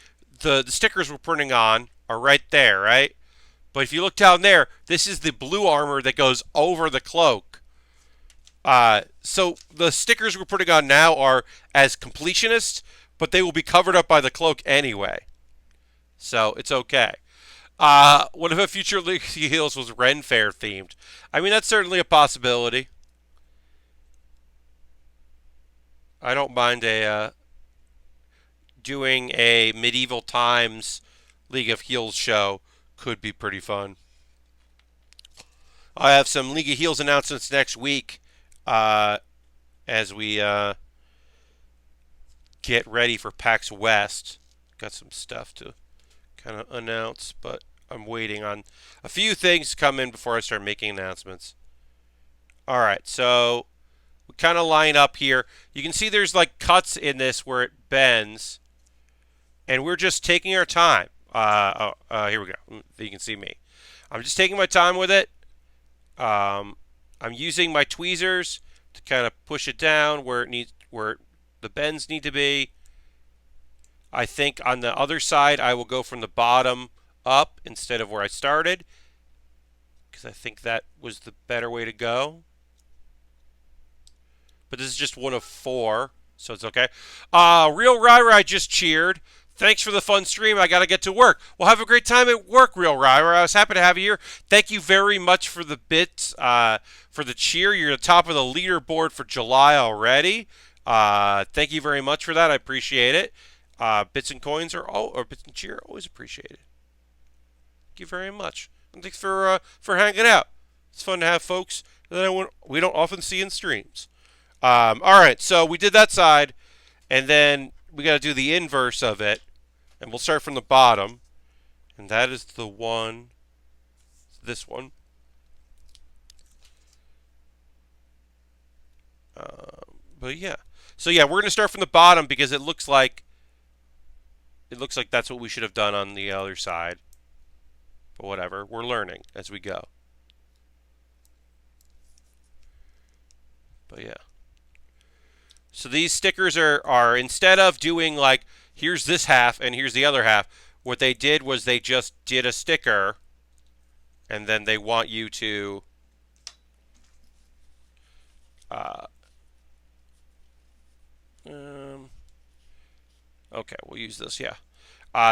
stickers we're putting on are right there, right? But if you look down there, this is the blue armor that goes over the cloak. So the stickers we're putting on now are as completionists, but they will be covered up by the cloak anyway. So it's okay. What if a future League of Heels was Ren Fair themed? I mean, that's certainly a possibility. I don't mind doing a medieval times League of Heels show. Could be pretty fun. I have some League of Heels announcements next week as we get ready for PAX West. Got some stuff to kind of announce, but I'm waiting on a few things to come in before I start making announcements. All right, so we kind of line up here. You can see there's like cuts in this where it bends, and we're just taking our time. Here we go. You can see me. I'm just taking my time with it. I'm using my tweezers to kind of push it down where the bends need to be. I think on the other side I will go from the bottom up instead of where I started, because I think that was the better way to go. But this is just one of 4, so it's okay. Real Ryra, I just cheered. Thanks for the fun stream. I got to get to work. Well, have a great time at work, Real Ryra. I was happy to have you here. Thank you very much for the bits, for the cheer. You're at the top of the leaderboard for July already. Thank you very much for that. I appreciate it. Bits and coins or bits and cheer, always appreciated. Thank you very much. And thanks for hanging out. It's fun to have folks that we don't often see in streams. All right, so we did that side, and then we got to do the inverse of it, and we'll start from the bottom, and that is the one, this one. But yeah, so yeah, we're going to start from the bottom because it looks like that's what we should have done on the other side. But whatever, we're learning as we go. But yeah. So these stickers are instead of doing like, here's this half and here's the other half, what they did was they just did a sticker, and then they want you to okay, we'll use this, yeah.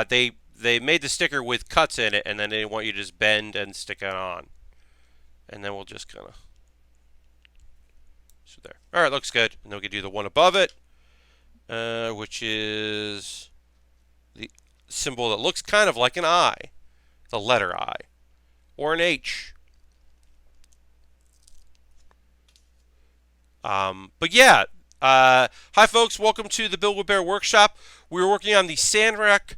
They made the sticker with cuts in it, and then they want you to just bend and stick it on. And then we'll just kind of... So there. All right, looks good. And then we can do the one above it, which is the symbol that looks kind of like an I, the letter I, or an H. But yeah, hi folks, welcome to the Build with Bear workshop. We're working on the Sandrock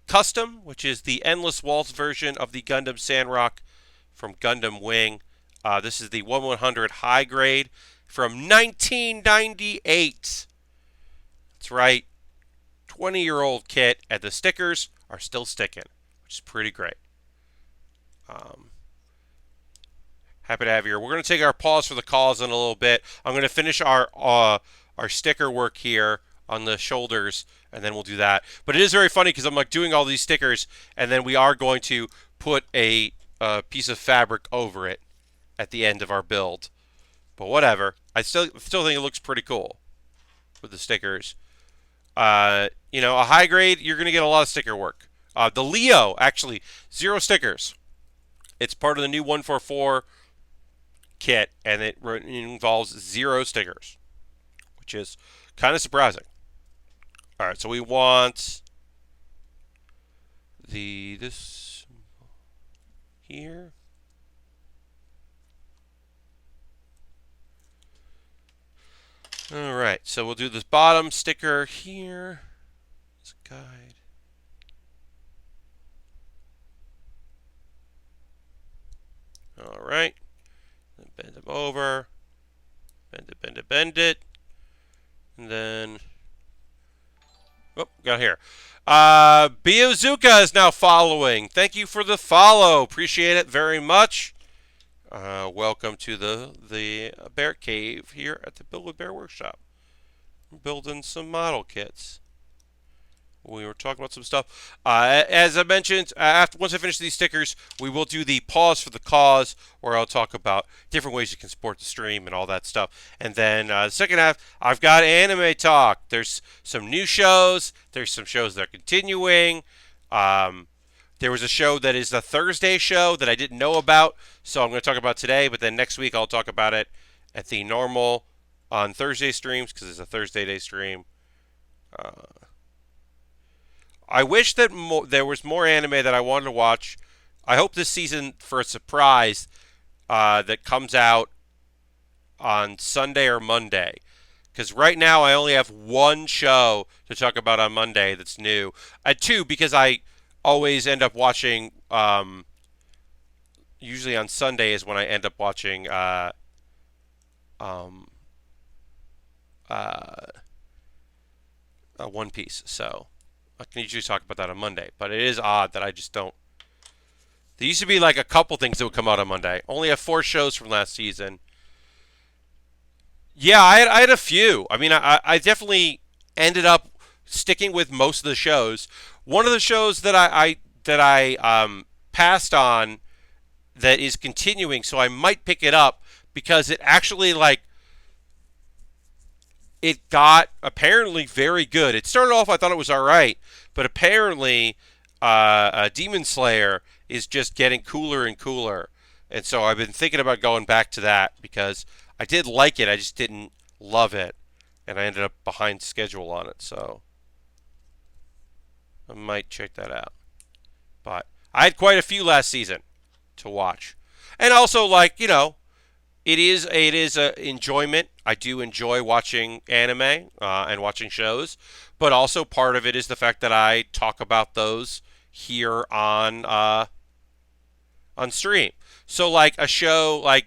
Custom, which is the Endless Waltz version of the Gundam Sandrock from Gundam Wing. This is the 1/100 high grade from 1998. That's right, 20-year-old kit, and the stickers are still sticking, which is pretty great. Happy to have you here. We're going to take our pause for the calls in a little bit. I'm going to finish our sticker work here on the shoulders, and then we'll do that. But it is very funny because I'm like doing all these stickers, and then we are going to put a piece of fabric over it at the end of our build. But whatever. I still think it looks pretty cool with the stickers. A high grade, you're going to get a lot of sticker work. The Leo, actually, 0 stickers. It's part of the new 144 kit, and it involves 0 stickers, which is kind of surprising. All right, so we want this here. All right, so we'll do this bottom sticker here. It's a guide. All right. Then bend them over. Bend it. And then, got here. Biozuka is now following. Thank you for the follow. Appreciate it very much. Welcome to the Bear Cave here at the Build with Bear Workshop. We're building some model kits. We were talking about some stuff. As I mentioned, once I finish these stickers, we will do the pause for the cause, where I'll talk about different ways you can support the stream and all that stuff. And then the second half, I've got anime talk. There's some new shows. There's some shows that are continuing. There was a show that is a Thursday show that I didn't know about, so I'm going to talk about today. But then next week, I'll talk about it at the normal on Thursday streams, because it's a Thursday day stream. I wish that there was more anime that I wanted to watch. I hope this season for a surprise that comes out on Sunday or Monday. Because right now I only have 1 show to talk about on Monday that's new. 2, because I always end up watching, usually on Sunday is when I end up watching One Piece. So I can usually talk about that on Monday, but it is odd that I just don't. There used to be like a couple things that would come out on Monday. Only have 4 shows from last season. Yeah, I had a few. I mean, I definitely ended up sticking with most of the shows. One of the shows that I passed on that is continuing, so I might pick it up because it actually it got apparently very good. It started off, I thought it was all right, but apparently Demon Slayer is just getting cooler and cooler. And so I've been thinking about going back to that because I did like it. I just didn't love it. And I ended up behind schedule on it. So I might check that out. But I had quite a few last season to watch. And also, it is a enjoyment. I do enjoy watching anime and watching shows, but also part of it is the fact that I talk about those here on stream. So like a show like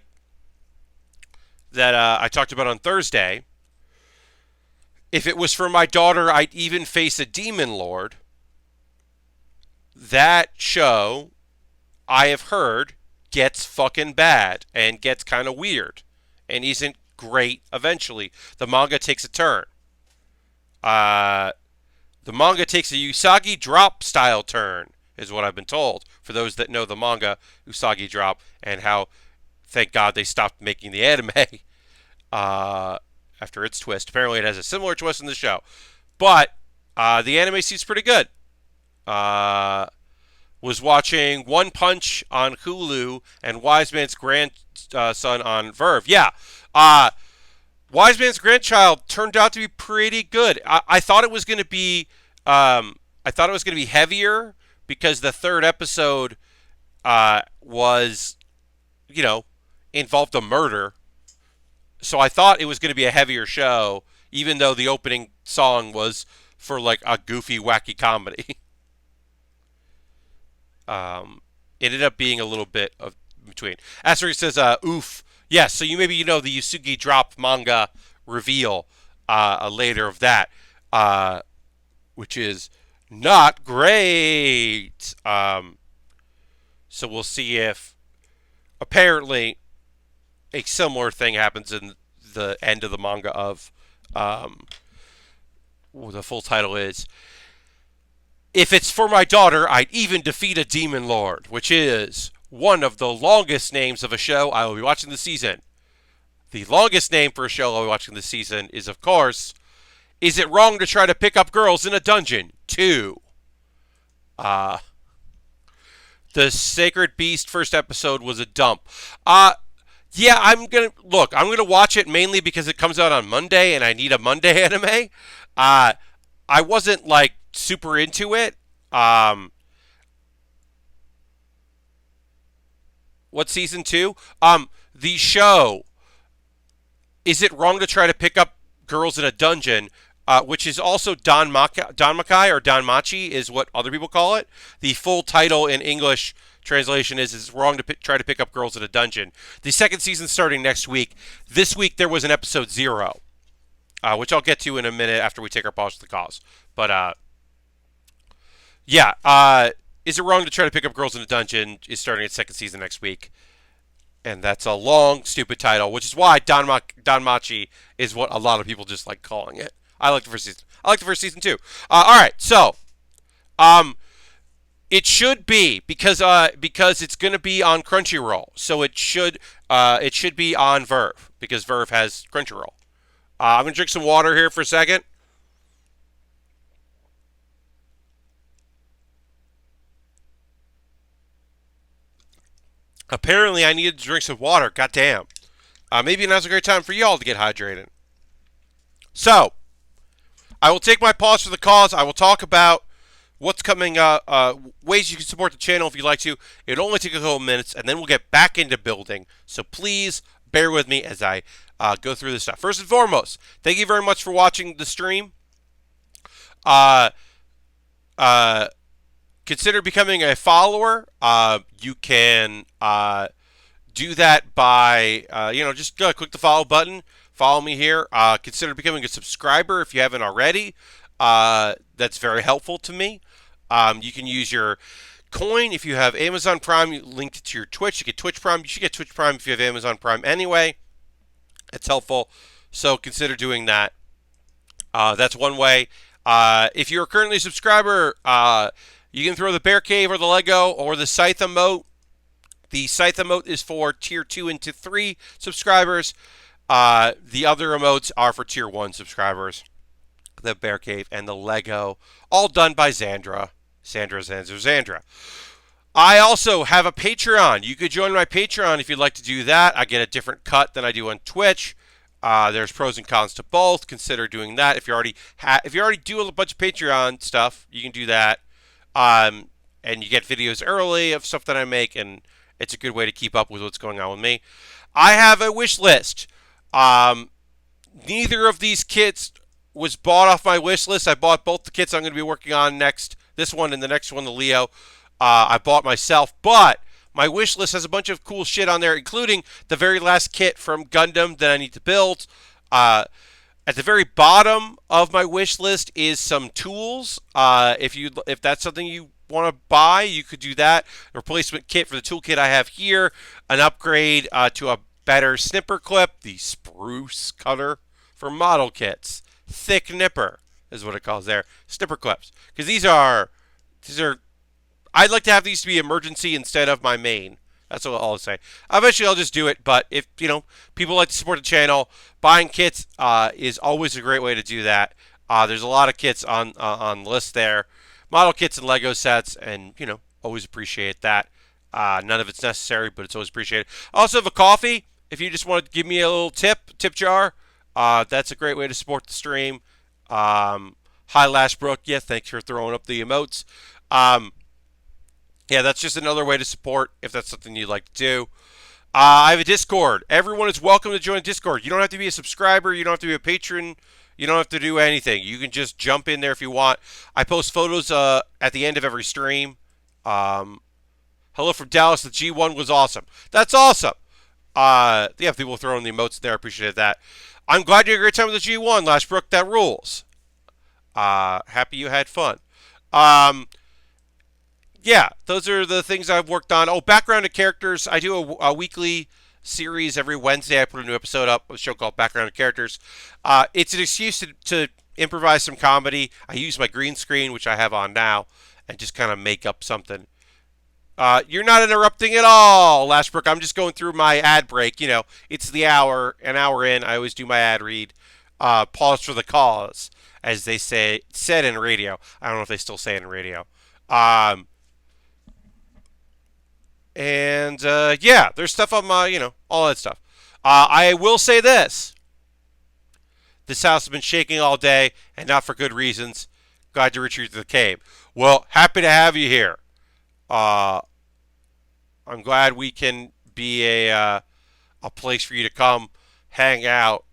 that I talked about on Thursday, if it was for my daughter, I'd even face a demon lord. That show, I have heard, gets fucking bad and gets kind of weird and isn't great eventually. The manga takes a turn. The manga takes a Usagi Drop style turn, is what I've been told. For those that know the manga, Usagi Drop, and how, thank God, they stopped making the anime after its twist. Apparently it has a similar twist in the show. But the anime seems pretty good. Was watching One Punch on Hulu and Wise Man's Grandson on Verve. Yeah. Wise Man's Grandchild turned out to be pretty good. I thought it was going to be heavier because the 3rd episode was, involved a murder. So I thought it was going to be a heavier show, even though the opening song was for like a goofy, wacky comedy. It ended up being a little bit between. Asterisk says, oof. Yes, so maybe you know the Yusugi drop manga reveal later of that, which is not great. So we'll see if apparently a similar thing happens in the end of the manga of the full title is If It's For My Daughter, I'd Even Defeat a Demon Lord, which is one of the longest names of a show I will be watching this season. The longest name for a show I'll be watching this season is, of course, Is It Wrong to Try to Pick Up Girls in a Dungeon 2? The Sacred Beast first episode was a dump. Yeah, I'm gonna watch it mainly because it comes out on Monday and I need a Monday anime. I wasn't like super into it. What season 2? The show Is It Wrong to Try to Pick Up Girls in a Dungeon, which is also Danmakai or Danmachi is what other people call it. The full title in English translation is It's Wrong to Try to Pick Up Girls in a Dungeon. The second season starting next week. This week there was an episode 0, which I'll get to in a minute after we take our pause for the cause. But, yeah, Is It Wrong to Try to Pick Up Girls in a Dungeon is starting its second season next week. And that's a long, stupid title, which is why Danmachi is what a lot of people just like calling it. I like the first season. I like the first season too. All right, so it should be because it's going to be on Crunchyroll, so it should be on Verve because Verve has Crunchyroll. I'm gonna drink some water here for a second. Apparently, I needed to drink some water. Goddamn. Maybe now's a great time for y'all to get hydrated. So, I will take my pause for the cause. I will talk about what's coming up, ways you can support the channel if you'd like to. It'll only take a couple minutes, and then we'll get back into building. So please bear with me as I go through this stuff. First and foremost, thank you very much for watching the stream. Consider becoming a follower. You can do that by, just click the follow button. Follow me here. Consider becoming a subscriber if you haven't already. That's very helpful to me. You can use your coin if you have Amazon Prime. You link it to your Twitch. You get Twitch Prime. You should get Twitch Prime if you have Amazon Prime anyway. It's helpful. So consider doing that. That's one way. If you're currently a subscriber, you can throw the Bear Cave or the Lego or the Scythe emote. The Scythe emote is for Tier 2 and Tier 3 subscribers. The other emotes are for Tier 1 subscribers. The Bear Cave and the Lego. All done by Zandra. Zandra. I also have a Patreon. You could join my Patreon if you'd like to do that. I get a different cut than I do on Twitch. There's pros and cons to both. Consider doing that. If you already do a bunch of Patreon stuff, you can do that. And you get videos early of stuff that I make, and it's a good way to keep up with what's going on with me. I have a wish list. Neither of these kits was bought off my wish list. I bought both the kits I'm going to be working on next. This one and the next one, the Leo. I bought myself, but my wish list has a bunch of cool shit on there, including the very last kit from Gundam that I need to build. At the very bottom of my wish list is some tools. If that's something you want to buy, you could do that. A replacement kit for the toolkit I have here. An upgrade to a better snipper clip. The spruce cutter for model kits. Thick nipper is what it calls there. Snipper clips. Because these are... I'd like to have these to be emergency instead of my main. That's what I'll say. Eventually, I'll just do it. But if, people like to support the channel, buying kits is always a great way to do that. There's a lot of kits on the list there. Model kits and Lego sets, and, always appreciate that. None of it's necessary, but it's always appreciated. I also have a coffee. If you just want to give me a little tip jar, that's a great way to support the stream. Hi, Lashbrook. Yeah, thanks for throwing up the emotes. Yeah, that's just another way to support if that's something you'd like to do. I have a Discord. Everyone is welcome to join Discord. You don't have to be a subscriber. You don't have to be a patron. You don't have to do anything. You can just jump in there if you want. I post photos at the end of every stream. Hi, Hello from Dallas. The G1 was awesome. That's awesome. Yeah, people throwing the emotes there. I appreciate that. I'm glad you had a great time with the G1, Lashbrook. That rules. Happy you had fun. Um, yeah, those are the things I've worked on. Oh, background to characters. I do a weekly series every Wednesday. I put a new episode up of a show called Background to Characters. It's an excuse to improvise some comedy. I use my green screen, which I have on now, and just kind of make up something. You're not interrupting at all, Lashbrook. I'm just going through my ad break. You know, it's the hour, an hour in. I always do my ad read. Pause for the cause, as they said in radio. I don't know if they still say it in radio. Um, yeah, there's stuff on my, all that stuff. I will say this. This house has been shaking all day, and not for good reasons. Glad to retreat to the cave. Well, happy to have you here. Uh, I'm glad we can be a place for you to come hang out.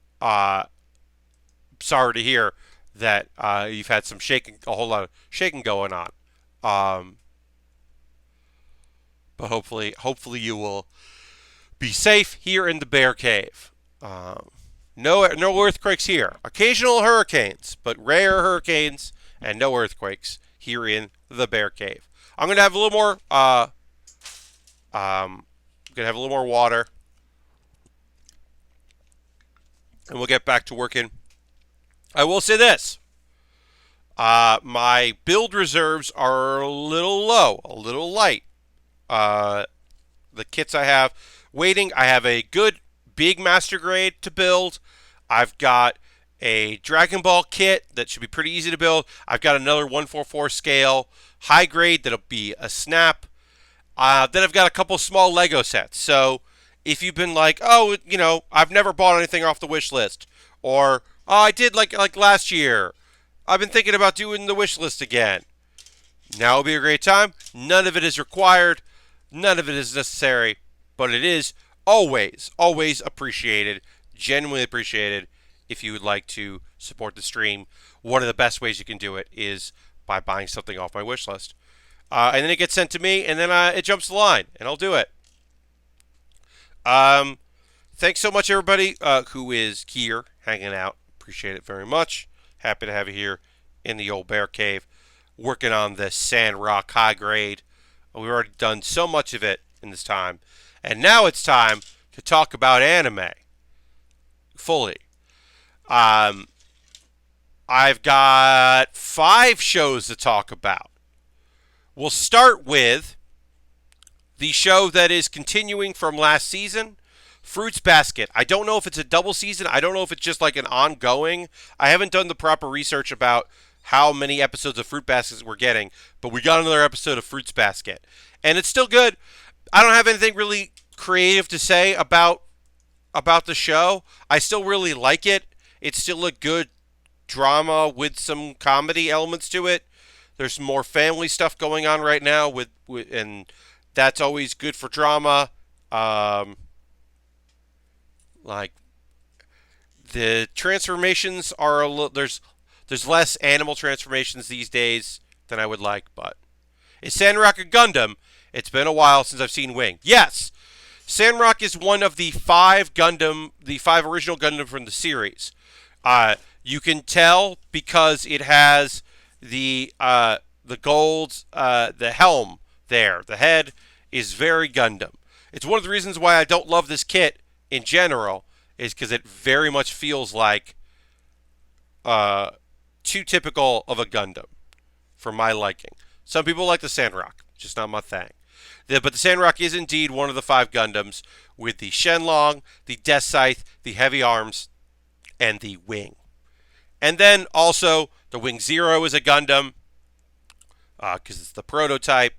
Sorry to hear that you've had some shaking, a whole lot of shaking going on. Um, but hopefully you will be safe here in the Bear Cave. No earthquakes here. Occasional hurricanes, but rare hurricanes and no earthquakes here in the Bear Cave. I'm gonna have a little more. Gonna have a little more water, and we'll get back to working. I will say this. My build reserves are a little low, a little light. The kits I have waiting, I have a good big master grade to build. I've got a Dragon Ball kit that should be pretty easy to build. I've got another 144 scale high grade that'll be a snap. Then I've got a couple small Lego sets. So if you've been like, oh, I've never bought anything off the wish list, or oh, I did like last year. I've been thinking about doing the wish list again. Now will be a great time. None of it is required. None of it is necessary. But it is always appreciated, genuinely appreciated, if you would like to support the stream. One of the best ways you can do it is by buying something off my wish list. And then it gets sent to me, and then it jumps the line, and I'll do it. Thanks so much, everybody who is here hanging out. Appreciate it very much. Happy to have you here in the old Bear Cave, working on the Sandrock high grade. We've already done so much of it in this time. And now it's time to talk about anime fully. I've got 5 shows to talk about. We'll start with the show that is continuing from last season, Fruits Basket. I don't know if it's a double season. I don't know if it's just like an ongoing. I haven't done the proper research about how many episodes of Fruit Basket we're getting, but we got another episode of Fruits Basket. And it's still good. I don't have anything really creative to say about the show. I still really like it. It's still a good drama with some comedy elements to it. There's some more family stuff going on right now with and that's always good for drama. Like the transformations are a little there's less animal transformations these days than I would like, but is Sandrock a Gundam? It's been a while since I've seen Wing. Yes. Sandrock is one of the 5 original Gundam from the series. You can tell because it has the gold, the helm there. The head is very Gundam. It's one of the reasons why I don't love this kit in general, is because it very much feels like too typical of a Gundam for my liking. Some people like the Sandrock, just not my thing. But the Sandrock is indeed one of the 5 Gundams with the Shenlong, the Death Scythe, the Heavy Arms, and the Wing. And then also the Wing Zero is a Gundam because it's the prototype,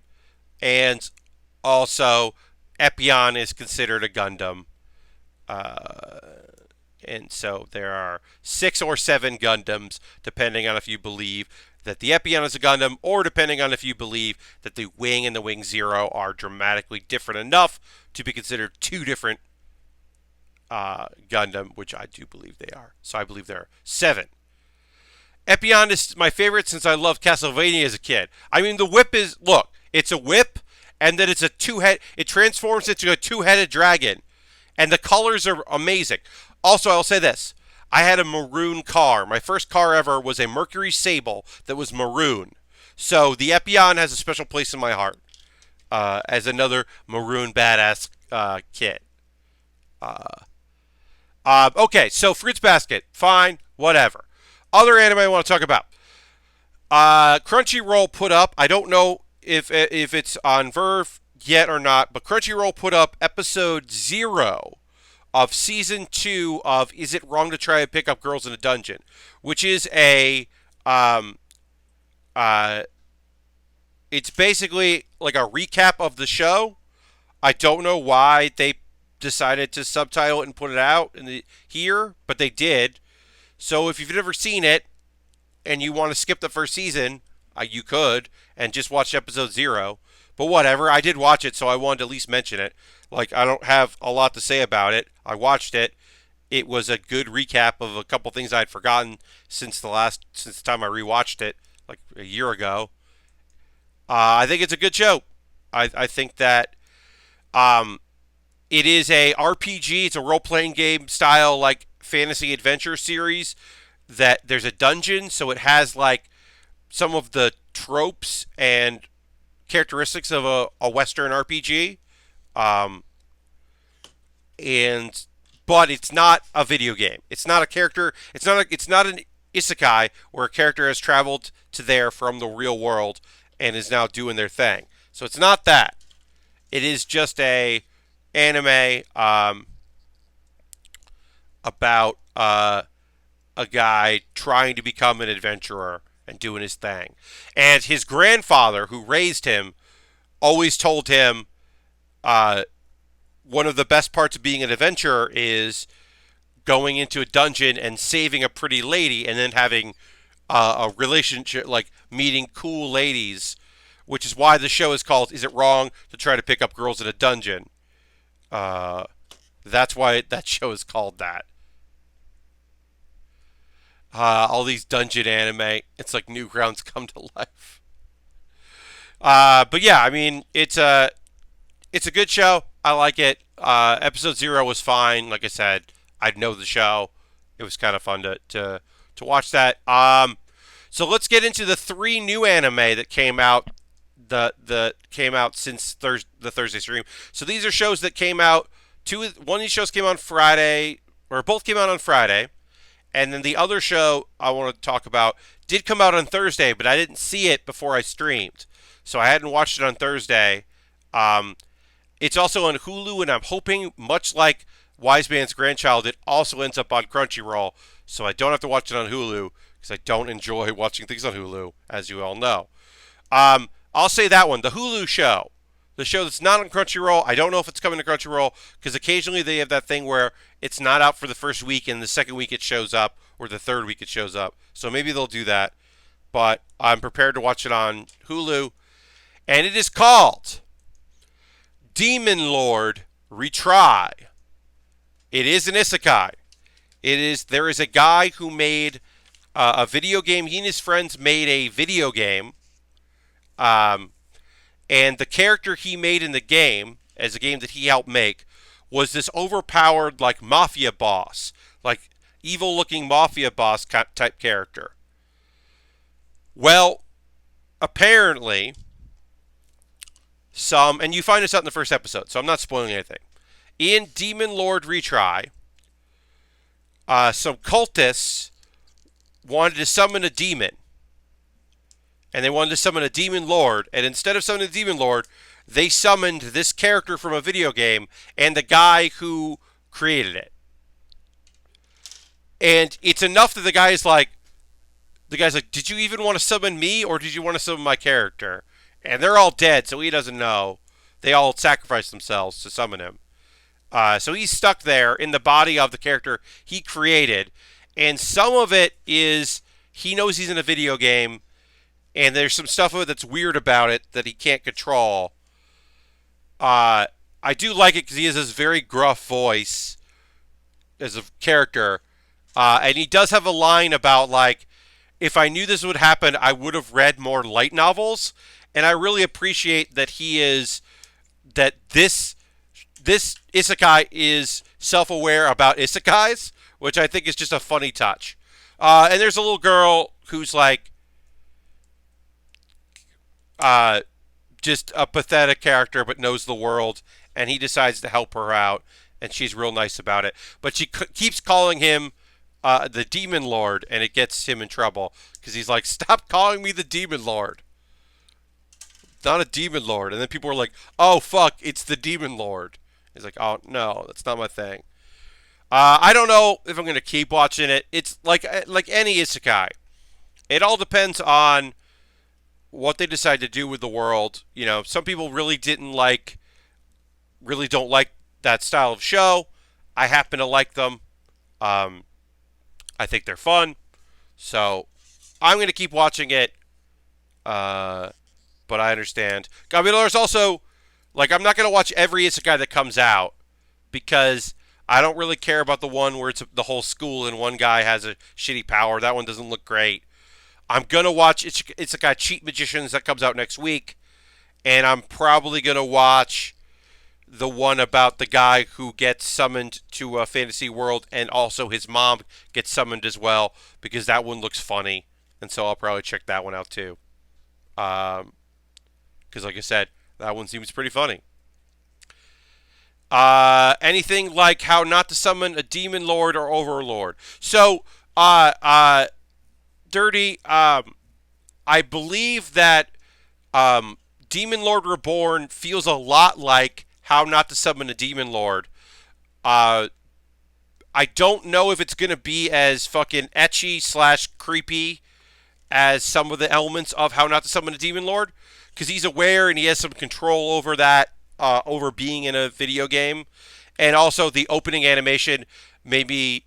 and also Epion is considered a Gundam. And so there are 6 or 7 Gundams, depending on if you believe that the Epion is a Gundam, or depending on if you believe that the Wing and the Wing Zero are dramatically different enough to be considered 2 different Gundam, which I do believe they are. So I believe there are 7. Epion is my favorite since I loved Castlevania as a kid. I mean, the whip is, look, it's a whip, and then it transforms into a two-headed dragon, and the colors are amazing. Also, I'll say this. I had a maroon car. My first car ever was a Mercury Sable that was maroon. So the Epion has a special place in my heart as another maroon badass kit. Okay, so Fruits Basket, fine, whatever. Other anime I want to talk about. Crunchyroll put up, I don't know if it's on Verve yet or not, but Crunchyroll put up episode 0 of season 2 of Is It Wrong to Try to Pick Up Girls in a Dungeon, which is it's basically like a recap of the show. I don't know why they decided to subtitle it and put it out here, but they did. So if you've never seen it and you want to skip the first season, you could and just watch episode 0. But whatever, I did watch it, so I wanted to at least mention it. Like, I don't have a lot to say about it. I watched it. It was a good recap of a couple things I'd forgotten since the time I rewatched it, like a year ago. I think it's a good show. I think that it is a RPG. It's a role-playing game style, like fantasy adventure series. That there's a dungeon, so it has like some of the tropes and characteristics of a Western RPG. But it's not a video game. It's not a character. It's not an isekai where a character has traveled to there from the real world and is now doing their thing. So it's not that. It is just a anime about a guy trying to become an adventurer and doing his thing. And his grandfather, who raised him, always told him one of the best parts of being an adventurer is going into a dungeon and saving a pretty lady and then having a relationship, like meeting cool ladies, which is why the show is called Is It Wrong to Try to Pick Up Girls in a Dungeon? That's why that show is called that. All these dungeon anime, it's like Newgrounds come to life. But yeah, I mean, it's a good show. I like it. Episode 0 was fine. Like I said, I know the show. It was kind of fun to watch that. So let's get into the 3 new anime that came out. The came out since the Thursday stream. So these are shows that came out. One of these shows came on Friday, or both came out on Friday. And then the other show I want to talk about did come out on Thursday, but I didn't see it before I streamed. So I hadn't watched it on Thursday. It's also on Hulu, and I'm hoping, much like Wise Man's Grandchild, it also ends up on Crunchyroll, so I don't have to watch it on Hulu, because I don't enjoy watching things on Hulu, as you all know. I'll say that one, the Hulu show. The show that's not on Crunchyroll, I don't know if it's coming to Crunchyroll, because occasionally they have that thing where it's not out for the first week, and the second week it shows up, or the third week it shows up. So maybe they'll do that. But I'm prepared to watch it on Hulu. And it is called Demon Lord Retry. It is an isekai. There is a guy who made a video game. He and his friends made a video game. And the character he made in the game, as a game that he helped make, was this overpowered, like, mafia boss. Like, evil-looking mafia boss type character. Well, apparently, and you find this out in the first episode, so I'm not spoiling anything. In Demon Lord Retry, some cultists wanted to summon a demon. And they wanted to summon a demon lord. And instead of summoning the demon lord, they summoned this character from a video game and the guy who created it. And it's enough that the guy's like, did you even want to summon me, or did you want to summon my character? And they're all dead, so he doesn't know. They all sacrificed themselves to summon him. So he's stuck there in the body of the character he created. And some of it is he knows he's in a video game, and there's some stuff of it that's weird about it that he can't control. I do like it because he has this very gruff voice as a character. And he does have a line about, like, if I knew this would happen, I would have read more light novels. And I really appreciate that he is that this isekai is self-aware about isekais, which I think is just a funny touch. And there's a little girl who's like uh, just a pathetic character but knows the world, and he decides to help her out, and she's real nice about it. But she keeps calling him the Demon Lord, and it gets him in trouble because he's like, "Stop calling me the Demon Lord. Not a Demon Lord." And then people are like, "Oh fuck, it's the Demon Lord." He's like, "Oh no, that's not my thing." I don't know if I'm gonna keep watching it. It's like any isekai. It all depends on what they decide to do with the world. You know, some people really don't like that style of show. I happen to like them. Um, I think they're fun, so I'm gonna keep watching it. Uh, but I understand. I mean, there's also like I'm not gonna watch every isekai that comes out because I don't really care about the one where it's the whole school and one guy has a shitty power. That one doesn't look great. I'm gonna watch Isekai Cheat Magicians that comes out next week, and I'm probably gonna watch the one about the guy who gets summoned to a fantasy world, and also his mom gets summoned as well because that one looks funny, and so I'll probably check that one out too. Because like I said, that one seems pretty funny. Anything like how not to summon a demon lord or overlord. So, Dirty. I believe that Demon Lord Reborn feels a lot like how not to summon a demon lord. Uh, I don't know if it's gonna be as fucking etchy slash creepy as some of the elements of how not to summon a demon lord, because he's aware and he has some control over that, over being in a video game, and also the opening animation maybe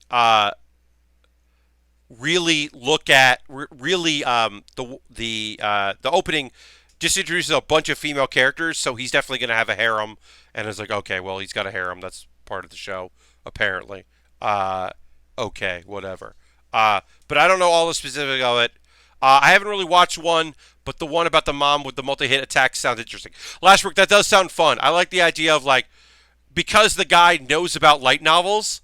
really look at really the opening just introduces a bunch of female characters, so he's definitely going to have a harem, and it's like, okay, well, he's got a harem, that's part of the show apparently. uh okay, whatever. But I don't know all the specifics of it. I haven't really watched one, but the one about the mom with the multi-hit attacks sounds interesting. Last week, that does sound fun. I like the idea of like, because the guy knows about light novels,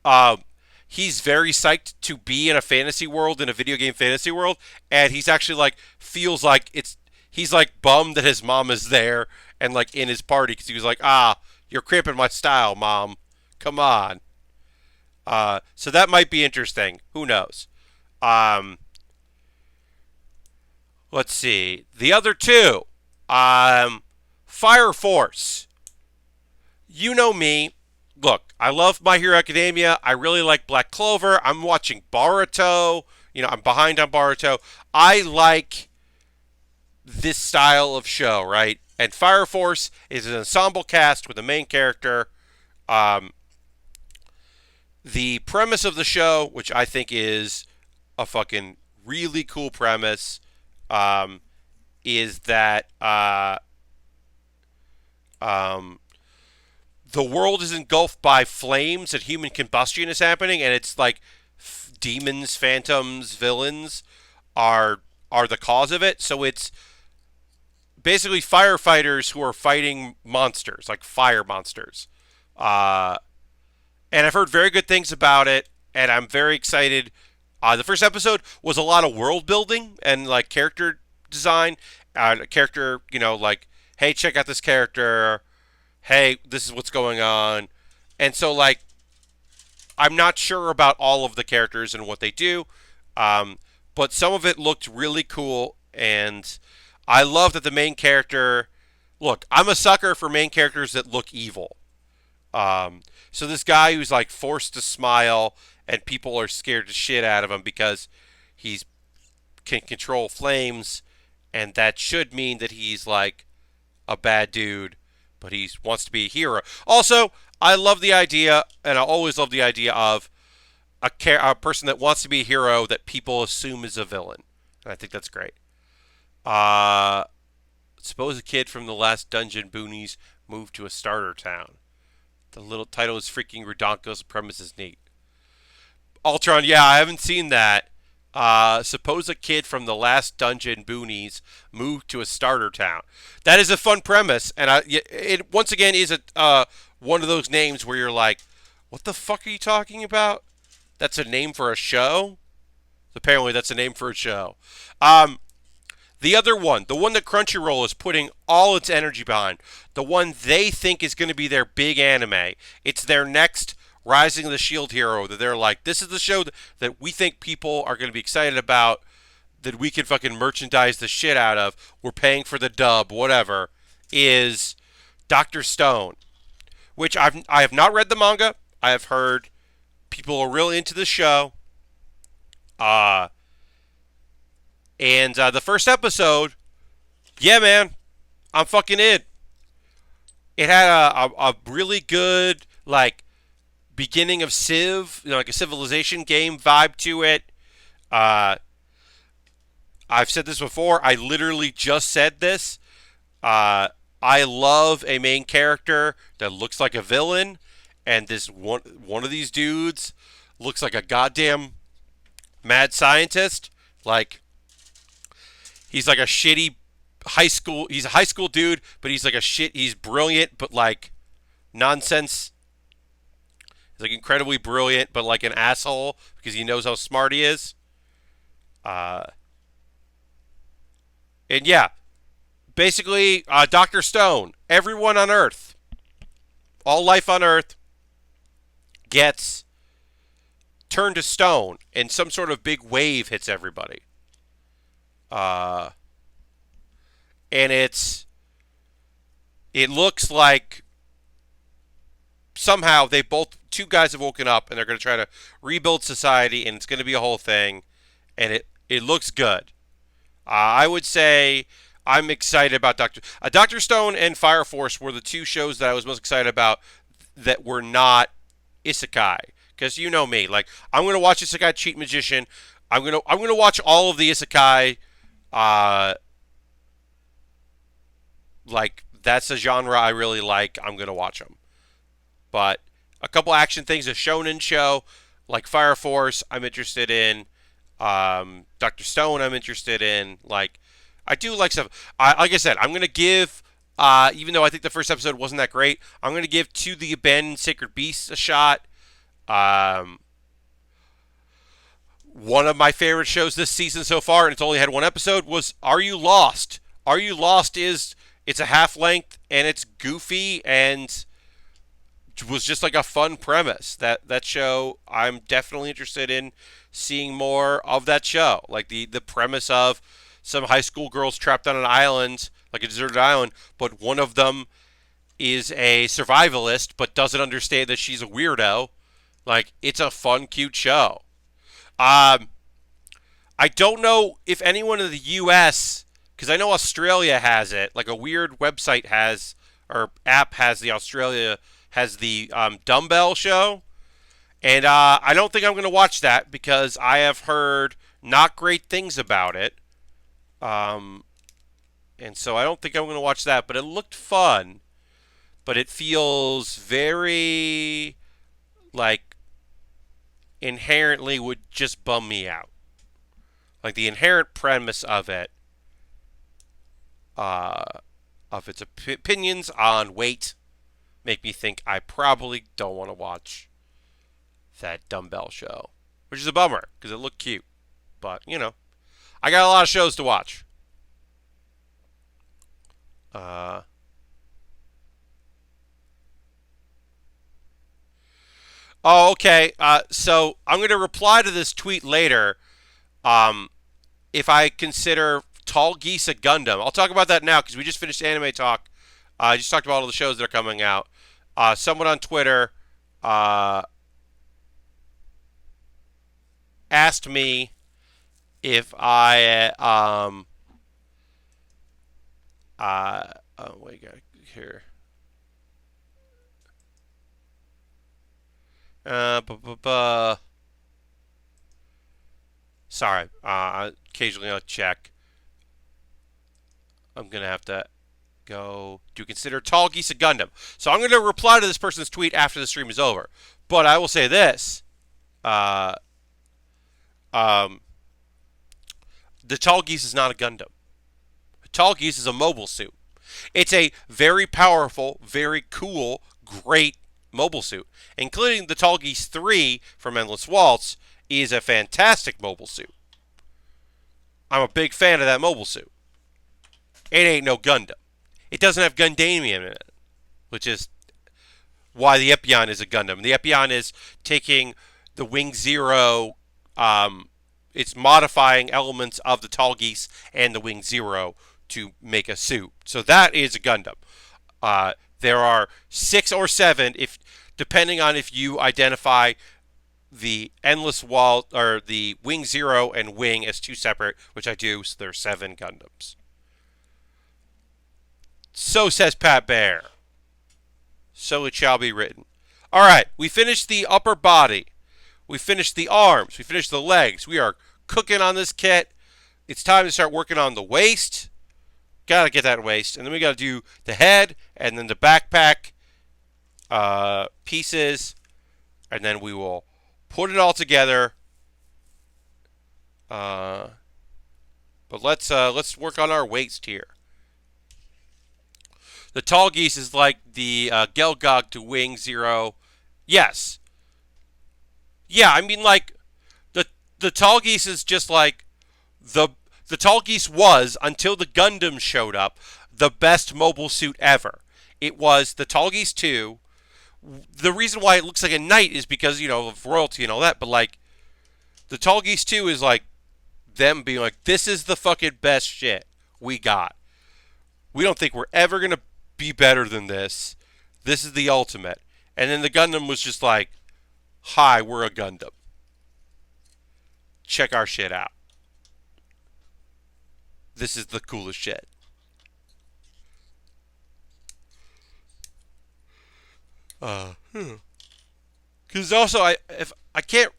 uh, he's very psyched to be in a fantasy world, in a video game fantasy world, and he's actually like feels like he's like bummed that his mom is there and like in his party because he was like, you're cramping my style, mom. Come on. So that might be interesting. Who knows? Um, let's see. The other two. Fire Force. You know me. Look, I love My Hero Academia. I really like Black Clover. I'm watching Boruto. You know, I'm behind on Boruto. I like this style of show, right? And Fire Force is an ensemble cast with a main character. Um, the premise of the show, which I think is a fucking really cool premise, is that um, the world is engulfed by flames and human combustion is happening, and it's like demons, phantoms, villains are the cause of it. So it's basically firefighters who are fighting monsters, like fire monsters. Uh, and I've heard very good things about it, and I'm very excited. The first episode was a lot of world building and like character design. Character, you know, like, hey, check out this character. Hey, this is what's going on. And so, like, I'm not sure about all of the characters and what they do, but some of it looked really cool, and I love that the main character. Look, I'm a sucker for main characters that look evil. So this guy who's like forced to smile, and people are scared to shit out of him because he's can control flames, and that should mean that he's like a bad dude, but he wants to be a hero. Also, I love the idea, and I always love the idea of a person that wants to be a hero that people assume is a villain. And I think that's great. Uh, suppose a kid from the last dungeon boonies moved to a starter town. The little title is freaking redonkulous. The premise is neat. Ultron, yeah, I haven't seen that. Suppose a kid from the last dungeon boonies moved to a starter town. That is a fun premise, and it once again is a one of those names where you're like, what the fuck are you talking about? That's a name for a show? Apparently, that's a name for a show. The other one, the one that Crunchyroll is putting all its energy behind, the one they think is going to be their big anime. It's their next Rising of the Shield Hero that they're like, this is the show that we think people are going to be excited about, that we can fucking merchandise the shit out of. We're paying for the dub, whatever, is Dr. Stone, which I have not read the manga. I have heard people are really into the show. And the first episode, yeah, man, I'm fucking in. It had a really good, like, beginning of Civ, like a Civilization game vibe to it. I've said this before. I literally just said this. I love a main character that looks like a villain, and this one of these dudes looks like a goddamn mad scientist. Like, he's like a shitty high school. He's a high school dude, but he's like he's brilliant, but like nonsense. He's like incredibly brilliant, but like an asshole because he knows how smart he is. And yeah, basically, Dr. Stone, everyone on Earth, all life on Earth gets turned to stone, and some sort of big wave hits everybody. And it looks like somehow two guys have woken up and they're going to try to rebuild society, and it's going to be a whole thing, and it looks good. I would say I'm excited about Dr. Stone and Fire Force were the two shows that I was most excited about that were not isekai. Because you know me, like, I'm going to watch Isekai Cheat Magician. I'm gonna watch all of the isekai. Like, that's a genre I really like. I'm gonna watch them. But a couple action things, a shonen show like Fire Force, I'm interested in. Dr. Stone, I'm interested in. Like, I do like stuff. Like I said, I'm gonna give. Even though I think the first episode wasn't that great, I'm gonna give To the Abandoned Sacred Beasts a shot. One of my favorite shows this season so far, and it's only had one episode, was Are You Lost? Are You Lost it's a half length, and it's goofy, and was just like a fun premise. That show, I'm definitely interested in seeing more of that show. Like the premise of some high school girls trapped on an island, like a deserted island, but one of them is a survivalist, but doesn't understand that she's a weirdo. Like, it's a fun, cute show. I don't know if anyone in the U.S., because I know Australia has it, like a weird website has, or app has the Dumbbell show. And I don't think I'm going to watch that because I have heard not great things about it. And so I don't think I'm going to watch that, but it looked fun. But it feels very, like, inherently would just bum me out. Like, the inherent premise of it, of its opinions on weight, make me think I probably don't want to watch that Dumbbell show. Which is a bummer, because it looked cute. But, you know, I got a lot of shows to watch. Oh, okay. So I'm going to reply to this tweet later. If I consider Tall Geese a Gundam, I'll talk about that now because we just finished anime talk. I just talked about all the shows that are coming out. Someone on Twitter asked me if I oh wait, here. Sorry. Occasionally I'll check. I'm gonna have to go. Do you consider Tall Geese a Gundam? So I'm gonna reply to this person's tweet after the stream is over. But I will say this. The Tall Geese is not a Gundam. Tall Geese is a mobile suit. It's a very powerful, very cool, great mobile suit, including the Tall Geese 3 from Endless Waltz is a fantastic mobile suit. I'm a big fan of that mobile suit. It ain't no Gundam. It doesn't have Gundamium in it, which is why the Epion is a Gundam. The Epion is taking the Wing Zero, it's modifying elements of the Tall Geese and the Wing Zero to make a suit. So that is a Gundam. There are 6 or 7, if depending on if you identify the Endless Wall or the Wing Zero and Wing as 2 separate, which I do. So there are 7 Gundams. So says Pat Baer. So it shall be written. All right, we finished the upper body. We finished the arms. We finished the legs. We are cooking on this kit. It's time to start working on the waist. Gotta get that waist. And then we gotta do the head and then the backpack pieces. And then we will put it all together. But let's work on our waist here. The Tall Geese is like the Gelgog to Wing Zero. Yes. Yeah, I mean, like, the Tall Geese is just like the Tall Geese was, until the Gundam showed up, the best mobile suit ever. It was the Tall Geese 2. The reason why it looks like a knight is because, you know, of royalty and all that, but, like, the Tall Geese 2 is, like, them being like, this is the fucking best shit we got. We don't think we're ever going to be better than this. This is the ultimate. And then the Gundam was just like, hi, we're a Gundam. Check our shit out. This is the coolest shit. Because also, I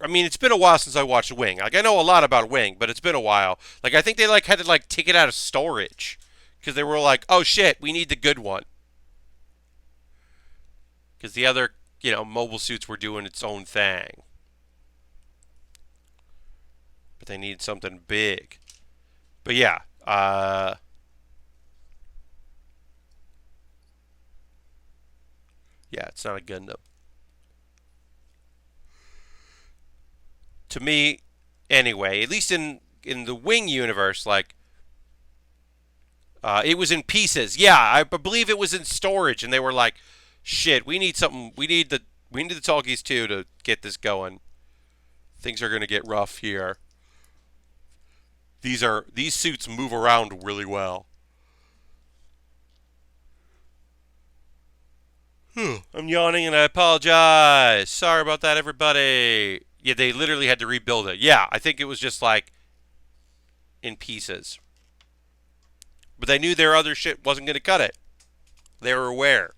mean, it's been a while since I watched Wing. Like, I know a lot about Wing, but it's been a while. Like, I think they, like, had to, like, take it out of storage. Because they were like, oh, shit, we need the good one. Because the other, you know, mobile suits were doing its own thing. But they need something big. But, yeah. Yeah, it's not a Gundam. To me, anyway, at least in the Wing universe, like, it was in pieces. Yeah, I believe it was in storage, and they were like, shit, we need something. We need the Tall Geese 2 to get this going. Things are going to get rough here. These suits move around really well. I'm yawning and I apologize. Sorry about that, everybody. Yeah, they literally had to rebuild it. Yeah, I think it was just like in pieces. But they knew their other shit wasn't going to cut it. They were aware.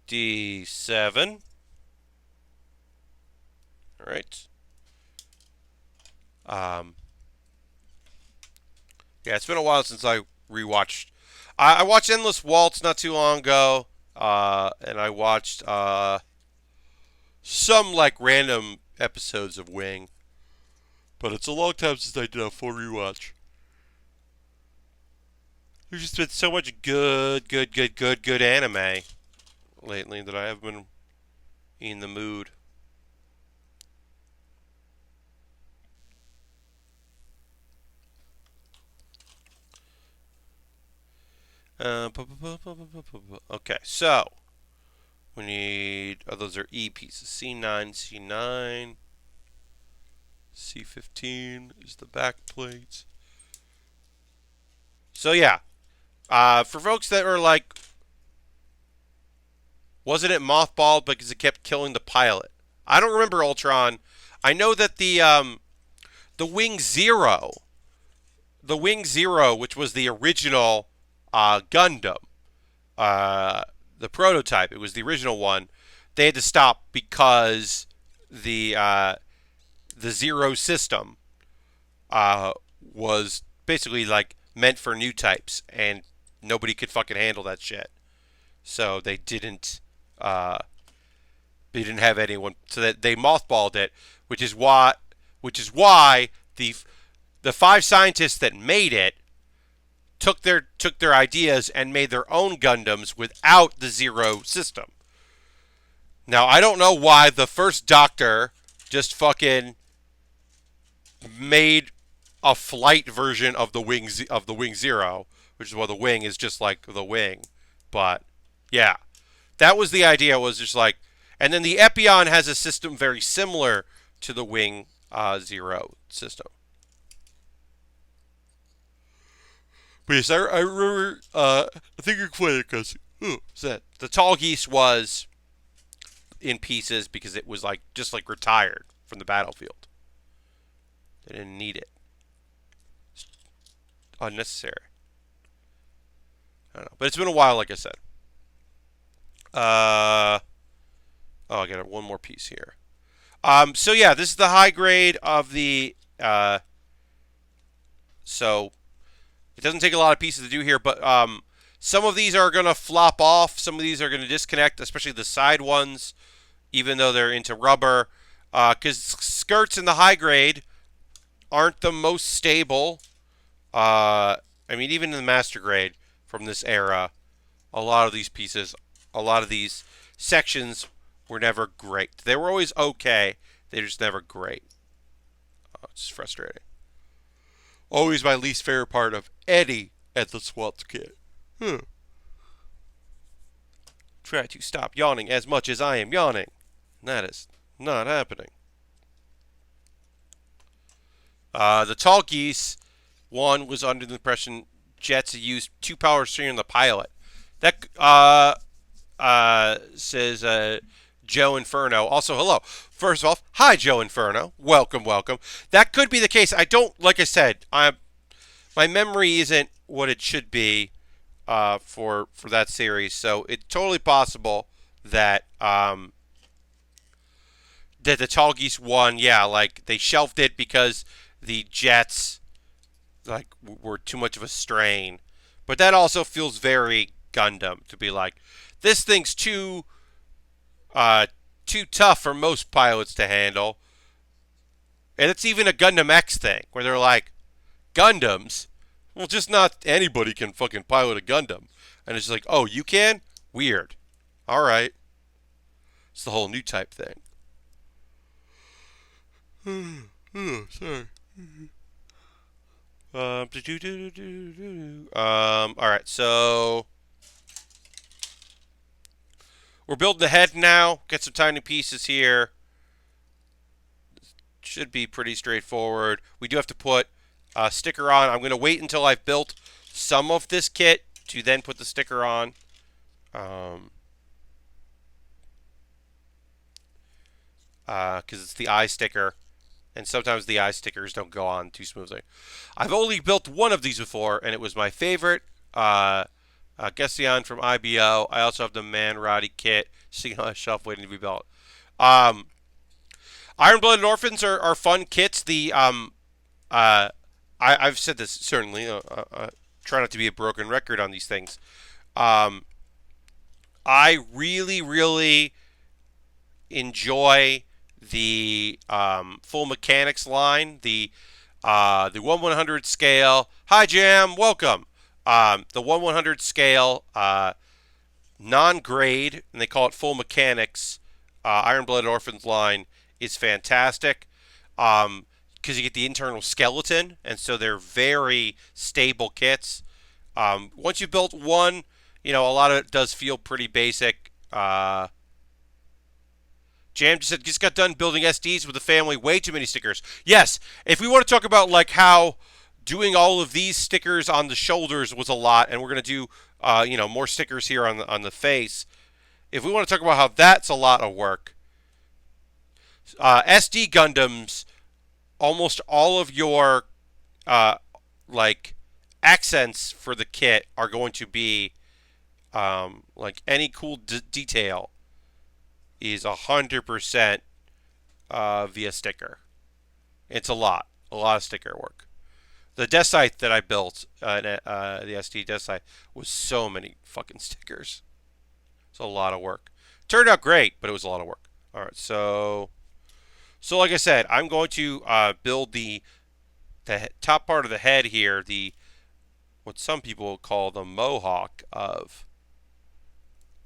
D7. All right. Yeah, it's been a while since I rewatched. I watched Endless Waltz not too long ago, and I watched some like random episodes of Wing. But it's a long time since I did a full rewatch. There's just been so much good anime lately that I have been in the mood. Okay, so we need. Oh, those are E pieces. C9, C9. C15 is the back plates. So yeah, for folks that are like, wasn't it mothballed because it kept killing the pilot? I don't remember Ultron. I know that the Wing Zero, which was the original Gundam, the prototype, it was the original one. They had to stop because the Zero system was basically like meant for new types, and nobody could fucking handle that shit. So they didn't They didn't have anyone, so that they mothballed it, which is why the five scientists that made it took their ideas and made their own Gundams without the Zero system. Now I don't know why the first Doctor just fucking made a flight version of the Wing Zero, which is why the Wing is just like the Wing. But yeah, that was the idea. Was just like, and then the Epion has a system very similar to the Wing Zero system. But yes, I remember. I think you're playing because the Tall Geese was in pieces because it was like just like retired from the battlefield. They didn't need it. It's unnecessary. I don't know, but it's been a while, like I said. I got one more piece here. So yeah, this is the high grade of the. So it doesn't take a lot of pieces to do here, but some of these are going to flop off. Some of these are going to disconnect, especially the side ones, even though they're into rubber. Because skirts in the high grade aren't the most stable. I mean, even in the master grade from this era, a lot of these pieces, a lot of these sections were never great. They were always okay. They're just never great. Oh, it's frustrating. Always my least favorite part of any Endless Swats kit. Try to stop yawning as much as I am yawning. That is not happening. The Tall Geese one was under the impression jets used 2 power steering on the pilot. That says Joe Inferno. Also, hello. First off, hi Joe Inferno. Welcome, welcome. That could be the case. I don't, like I said, my memory isn't what it should be for that series. So it's totally possible that that the Tall Geese one, yeah, like they shelved it because the jets like were too much of a strain. But that also feels very Gundam to be like, this thing's too tough for most pilots to handle. And it's even a Gundam X thing where they're like, Gundams? Well, just not anybody can fucking pilot a Gundam. And it's like, oh, you can? Weird. All right. It's the whole new type thing. Sorry. Alright, so we're building the head now. Get some tiny pieces here. Should be pretty straightforward. We do have to put a sticker on. I'm going to wait until I've built some of this kit to then put the sticker on. Because it's the eye sticker. And sometimes the eye stickers don't go on too smoothly. I've only built one of these before, and it was my favorite. Gestion from IBO. I also have the Man Roddy kit sitting on a shelf waiting to be built. Iron Blooded Orphans are fun kits. I've said this certainly. Try not to be a broken record on these things. I really, really enjoy the full mechanics line, the 1/100 scale. Hi Jam, welcome. The 1/100 scale non-grade, and they call it full mechanics. Iron Blooded Orphans line is fantastic because you get the internal skeleton, and so they're very stable kits. Once you built one, a lot of it does feel pretty basic. Jam just said, just got done building SDs with the family. Way too many stickers. Yes, if we want to talk about like how doing all of these stickers on the shoulders was a lot, and we're going to do more stickers here on the face. If we want to talk about how that's a lot of work, SD Gundams, almost all of your like accents for the kit are going to be like any cool detail is 100% via sticker. It's a lot of sticker work. The desk site that I built, the SD desk site, was so many fucking stickers. It's a lot of work. Turned out great, but it was a lot of work. All right, so like I said, I'm going to build the top part of the head here, the what some people call the mohawk of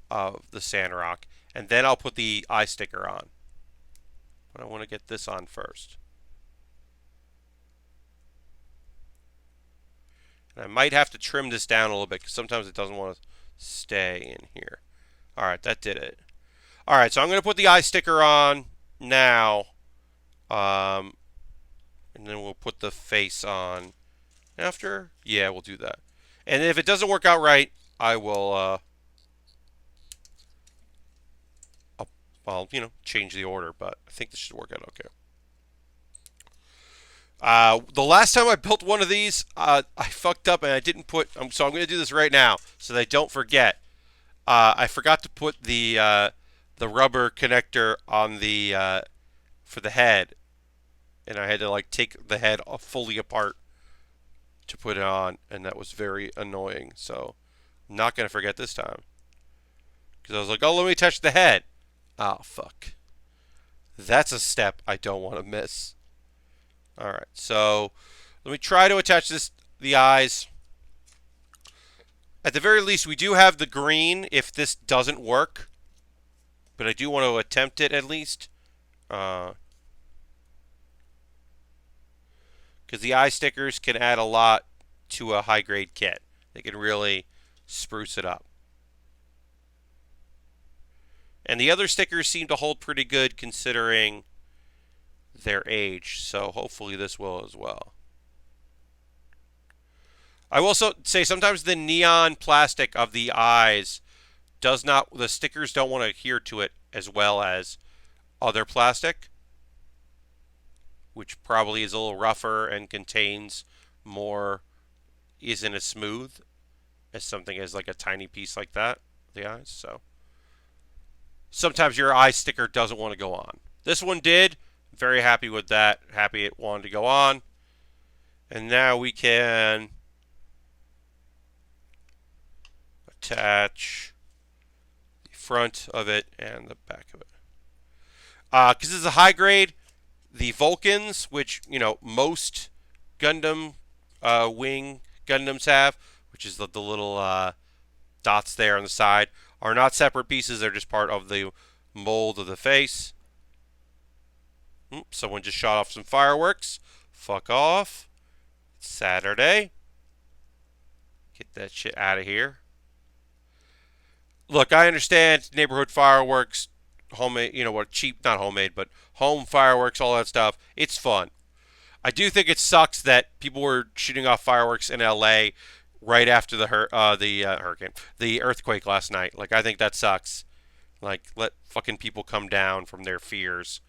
the Sandrock, and then I'll put the eye sticker on. But I want to get this on first. And I might have to trim this down a little bit because sometimes it doesn't want to stay in here. All right, that did it. All right, so I'm going to put the eye sticker on now, and then we'll put the face on after. Yeah, we'll do that. And if it doesn't work out right, I will. I'll change the order, but I think this should work out okay. The last time I built one of these, I fucked up and I didn't put. So I'm going to do this right now so that I don't forget. I forgot to put the rubber connector on the for the head, and I had to like take the head fully apart to put it on, and that was very annoying. So I'm not going to forget this time because I was like, oh, let me touch the head. Oh fuck, that's a step I don't want to miss. All right, so let me try to attach the eyes. At the very least, we do have the green if this doesn't work, but I do want to attempt it at least. Because the eye stickers can add a lot to a high-grade kit. They can really spruce it up. And the other stickers seem to hold pretty good considering their age, so hopefully this will as well. I will also say sometimes the neon plastic of the eyes the stickers don't want to adhere to it as well as other plastic, which probably is a little rougher and contains more, isn't as smooth as something as like a tiny piece like that, the eyes. So sometimes your eye sticker doesn't want to go on. This one did. Very happy with that. Happy it wanted to go on. And now we can attach the front of it and the back of it. Because this is a high grade, the Vulcans, which most Gundam wing Gundams have, which is the little dots there on the side, are not separate pieces. They're just part of the mold of the face. Someone just shot off some fireworks. Fuck off. It's Saturday. Get that shit out of here. Look, I understand neighborhood fireworks, homemade, cheap, not homemade, but home fireworks, all that stuff. It's fun. I do think it sucks that people were shooting off fireworks in LA right after the hurricane, the earthquake last night. Like, I think that sucks. Like, let fucking people come down from their fears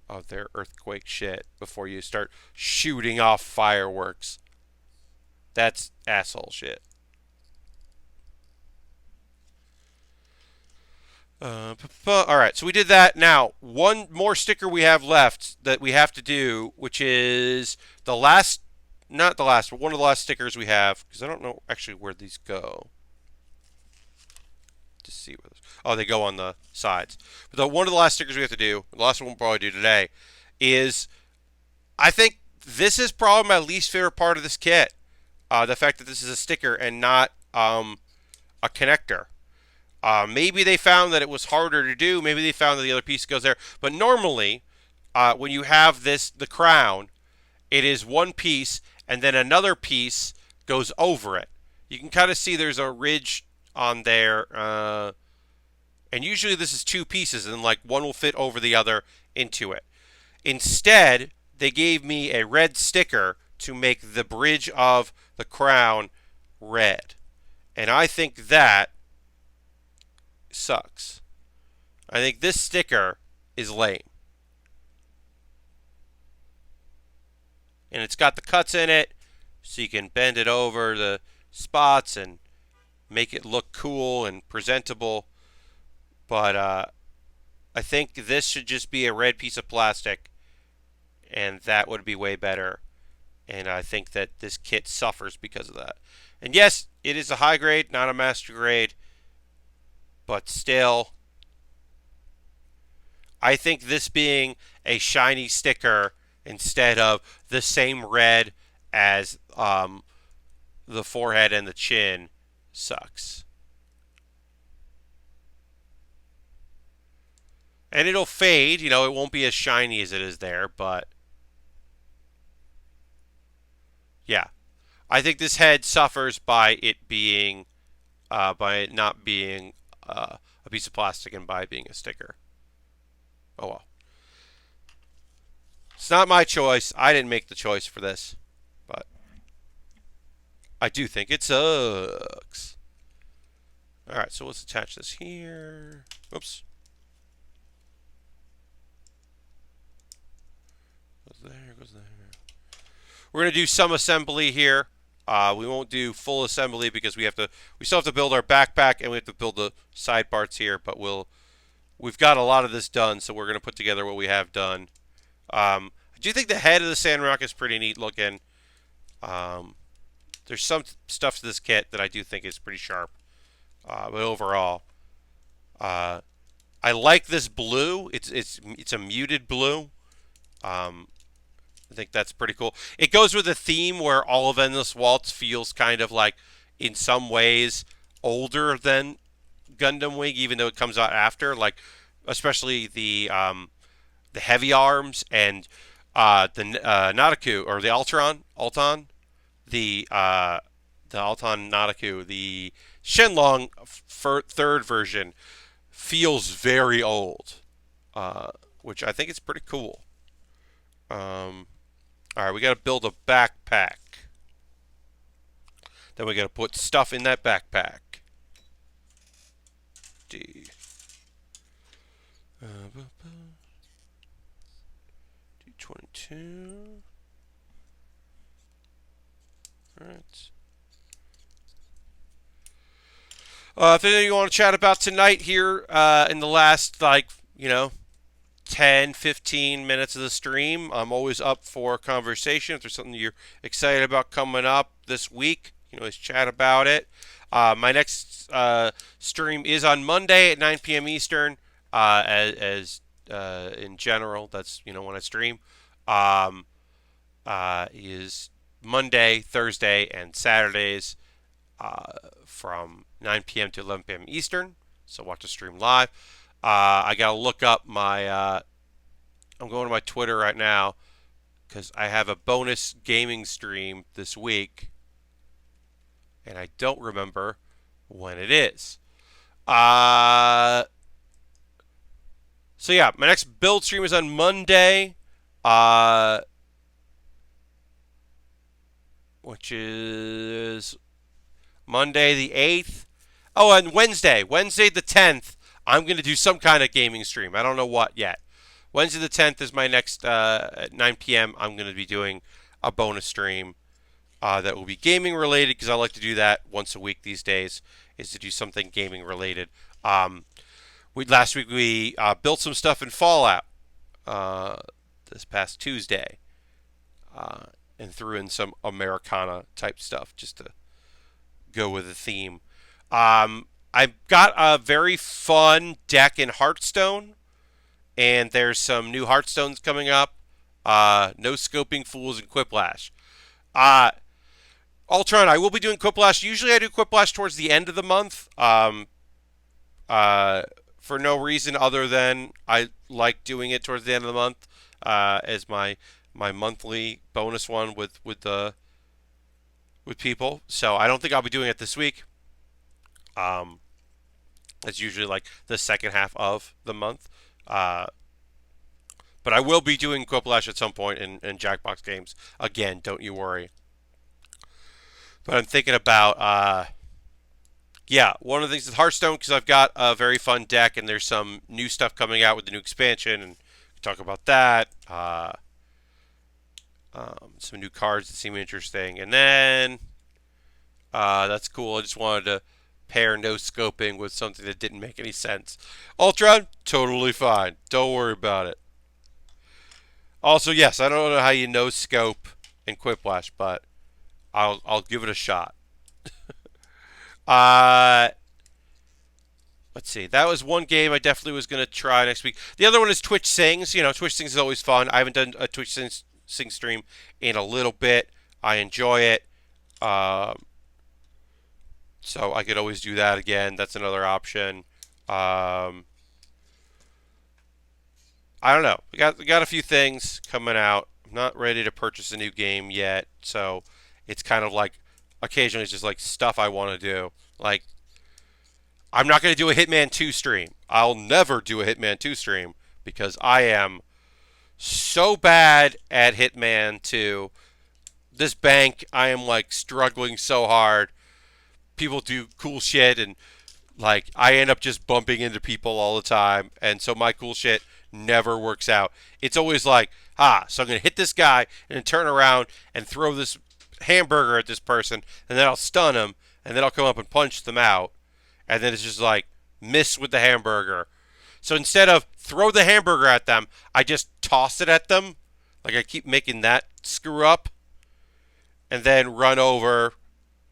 of their earthquake shit before you start shooting off fireworks. That's asshole shit. Alright, so we did that. Now, one more sticker we have left that we have to do, which is the last, not the last, but one of the last stickers we have, because I don't know actually where these go. To see where those, oh, they go on the sides. But one of the last stickers we have to do, the last one we'll probably do today, is I think this is probably my least favorite part of this kit. The fact that this is a sticker and not a connector. Maybe they found that it was harder to do. Maybe they found that the other piece goes there. But normally, when you have the crown, it is one piece and then another piece goes over it. You can kind of see there's a ridge on there. And usually this is two pieces and like one will fit over the other into it. Instead, they gave me a red sticker to make the bridge of the crown red. And I think that sucks. I think this sticker is lame. And it's got the cuts in it, so you can bend it over the spots and make it look cool and presentable. But I think this should just be a red piece of plastic, and that would be way better. And I think that this kit suffers because of that. And yes, it is a high grade, not a master grade. But still, I think this being a shiny sticker instead of the same red as the forehead and the chin sucks. And it'll fade, it won't be as shiny as it is there, but yeah. I think this head suffers by it not being a piece of plastic and by it being a sticker. Oh well. It's not my choice. I didn't make the choice for this, but I do think it sucks. All right, so let's attach this here. Oops. Goes there, goes there. We're gonna do some assembly here. We won't do full assembly because we still have to build our backpack and we have to build the side parts here. But we've got a lot of this done, so we're gonna put together what we have done. I do think the head of the Sandrock is pretty neat looking. There's some stuff to this kit that I do think is pretty sharp. But overall, I like this blue. It's a muted blue. I think that's pretty cool. It goes with a theme where all of Endless Waltz feels kind of like, in some ways, older than Gundam Wing, even though it comes out after. Like, especially the heavy arms and the Nataku or the Alton, the Alton Nataku, the Shenlong third version feels very old, which I think is pretty cool. All right, we got to build a backpack. Then we got to put stuff in that backpack. D. D22. All right. If anything you want to chat about tonight here in the last, 10, 15 minutes of the stream, I'm always up for conversation. If there's something you're excited about coming up this week, you can always chat about it. My next stream is on Monday at 9 p.m. Eastern. As in general, that's when I stream. Is Monday, Thursday, and Saturdays from 9 p.m. to 11 p.m. Eastern. So watch the stream live. I gotta look up my. I'm going to my Twitter right now because I have a bonus gaming stream this week, and I don't remember when it is. So yeah, my next build stream is on Monday, which is Monday the 8th. Oh, and Wednesday the 10th. I'm going to do some kind of gaming stream. I don't know what yet. Wednesday the 10th is my next, at 9 p.m. I'm going to be doing a bonus stream that will be gaming related because I like to do that once a week these days, is to do something gaming related. Last week we built some stuff in Fallout this past Tuesday and threw in some Americana type stuff just to go with the theme. I've got a very fun deck in Hearthstone, and there's some new Hearthstones coming up. No Scoping Fools and Quiplash. Ultron, I will be doing Quiplash. Usually I do Quiplash towards the end of the month for no reason other than I like doing it towards the end of the month as my monthly bonus one with people. So I don't think I'll be doing it this week. It's usually like the second half of the month. But I will be doing Quiplash at some point in Jackbox games. Again, don't you worry. But I'm thinking about, one of the things with Hearthstone, because I've got a very fun deck, and there's some new stuff coming out with the new expansion, and talk about that. Some new cards that seem interesting. And then, that's cool. I just wanted to pair no scoping with something that didn't make any sense. Ultron, totally fine. Don't worry about it. Also, yes, I don't know how you no scope in Quiplash, but I'll give it a shot. let's see. That was one game I definitely was going to try next week. The other one is Twitch Sings. You know, Twitch Sings is always fun. I haven't done a Twitch Sing stream in a little bit. I enjoy it. Um, so I could always do that again. That's another option. Um, I don't know. We got a few things coming out. I'm not ready to purchase a new game yet, so it's kind of like occasionally it's just like stuff I want to do. Like I'm not going to do a Hitman 2 stream. I'll never do a Hitman 2 stream because I am so bad at Hitman 2. This bank, I am like struggling so hard. People do cool shit and like I end up just bumping into people all the time, and so my cool shit never works out. It's always like, so I'm gonna hit this guy and then turn around and throw this hamburger at this person, and then I'll stun him, and then I'll come up and punch them out, and then it's just like miss with the hamburger. So instead of throw the hamburger at them, I just toss it at them. Like I keep making that screw up, and then run over,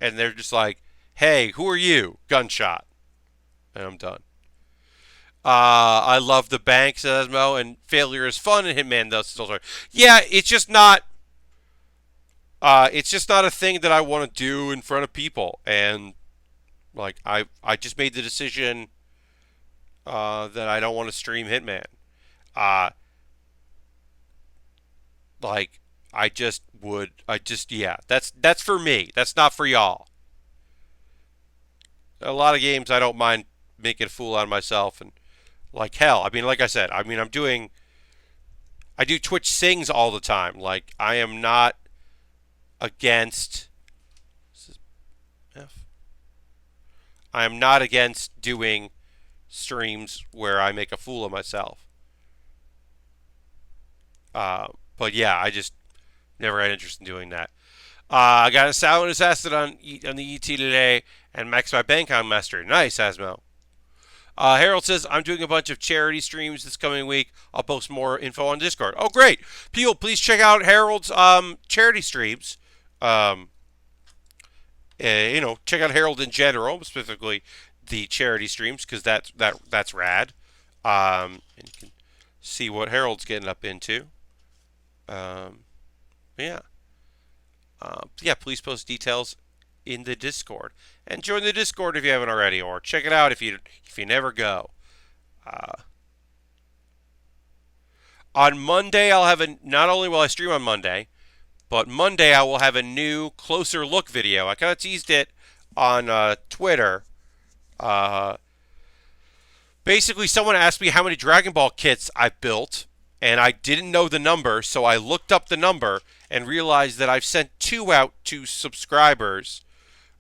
and they're just like, "Hey, who are you?" Gunshot. And I'm done. I love the bank, says Mo, and failure is fun in Hitman, though. Still, yeah, it's just not. It's just not a thing that I want to do in front of people, and like I just made the decision that I don't want to stream Hitman. Uh, like I just would. Yeah. That's for me. That's not for y'all. A lot of games I don't mind making a fool out of myself and like hell. I mean, like I said, I mean I do Twitch Sings all the time. Like I am not against I am not against doing streams where I make a fool of myself. But yeah, I just never had interest in doing that. I got a Silent Assassin on the ET today and maxed my bank on Mastery. Nice, Asmo. Harold says, I'm doing a bunch of charity streams this coming week. I'll post more info on Discord. Oh, great. People, please check out Harold's charity streams. Check out Harold in general, specifically the charity streams, because that's rad. And you can see what Harold's getting up into. Yeah. Yeah, please post details in the Discord. And join the Discord if you haven't already, or check it out if you never go. On Monday, I'll have not only will I stream on Monday, but Monday I will have a new closer look video. I kind of teased it on Twitter. Basically, someone asked me how many Dragon Ball kits I built, and I didn't know the number, so I looked up the number and realized that I've sent 2 out to subscribers,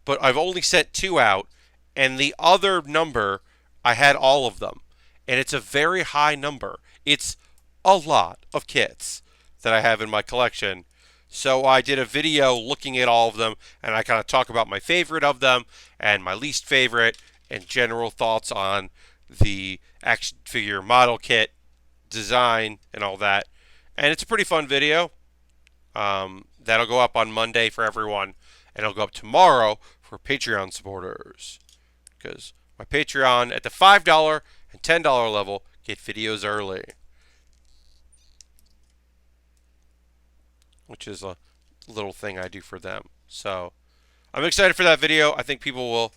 but I've only sent 2 out, and the other number, I had all of them. And it's a very high number. It's a lot of kits that I have in my collection. So I did a video looking at all of them, and I kind of talk about my favorite of them and my least favorite and general thoughts on the action figure model kit design and all that. And it's a pretty fun video. That'll go up on Monday for everyone, and it'll go up tomorrow for Patreon supporters. Because my Patreon at the $5 and $10 level get videos early, which is a little thing I do for them. So I'm excited for that video. I think people will.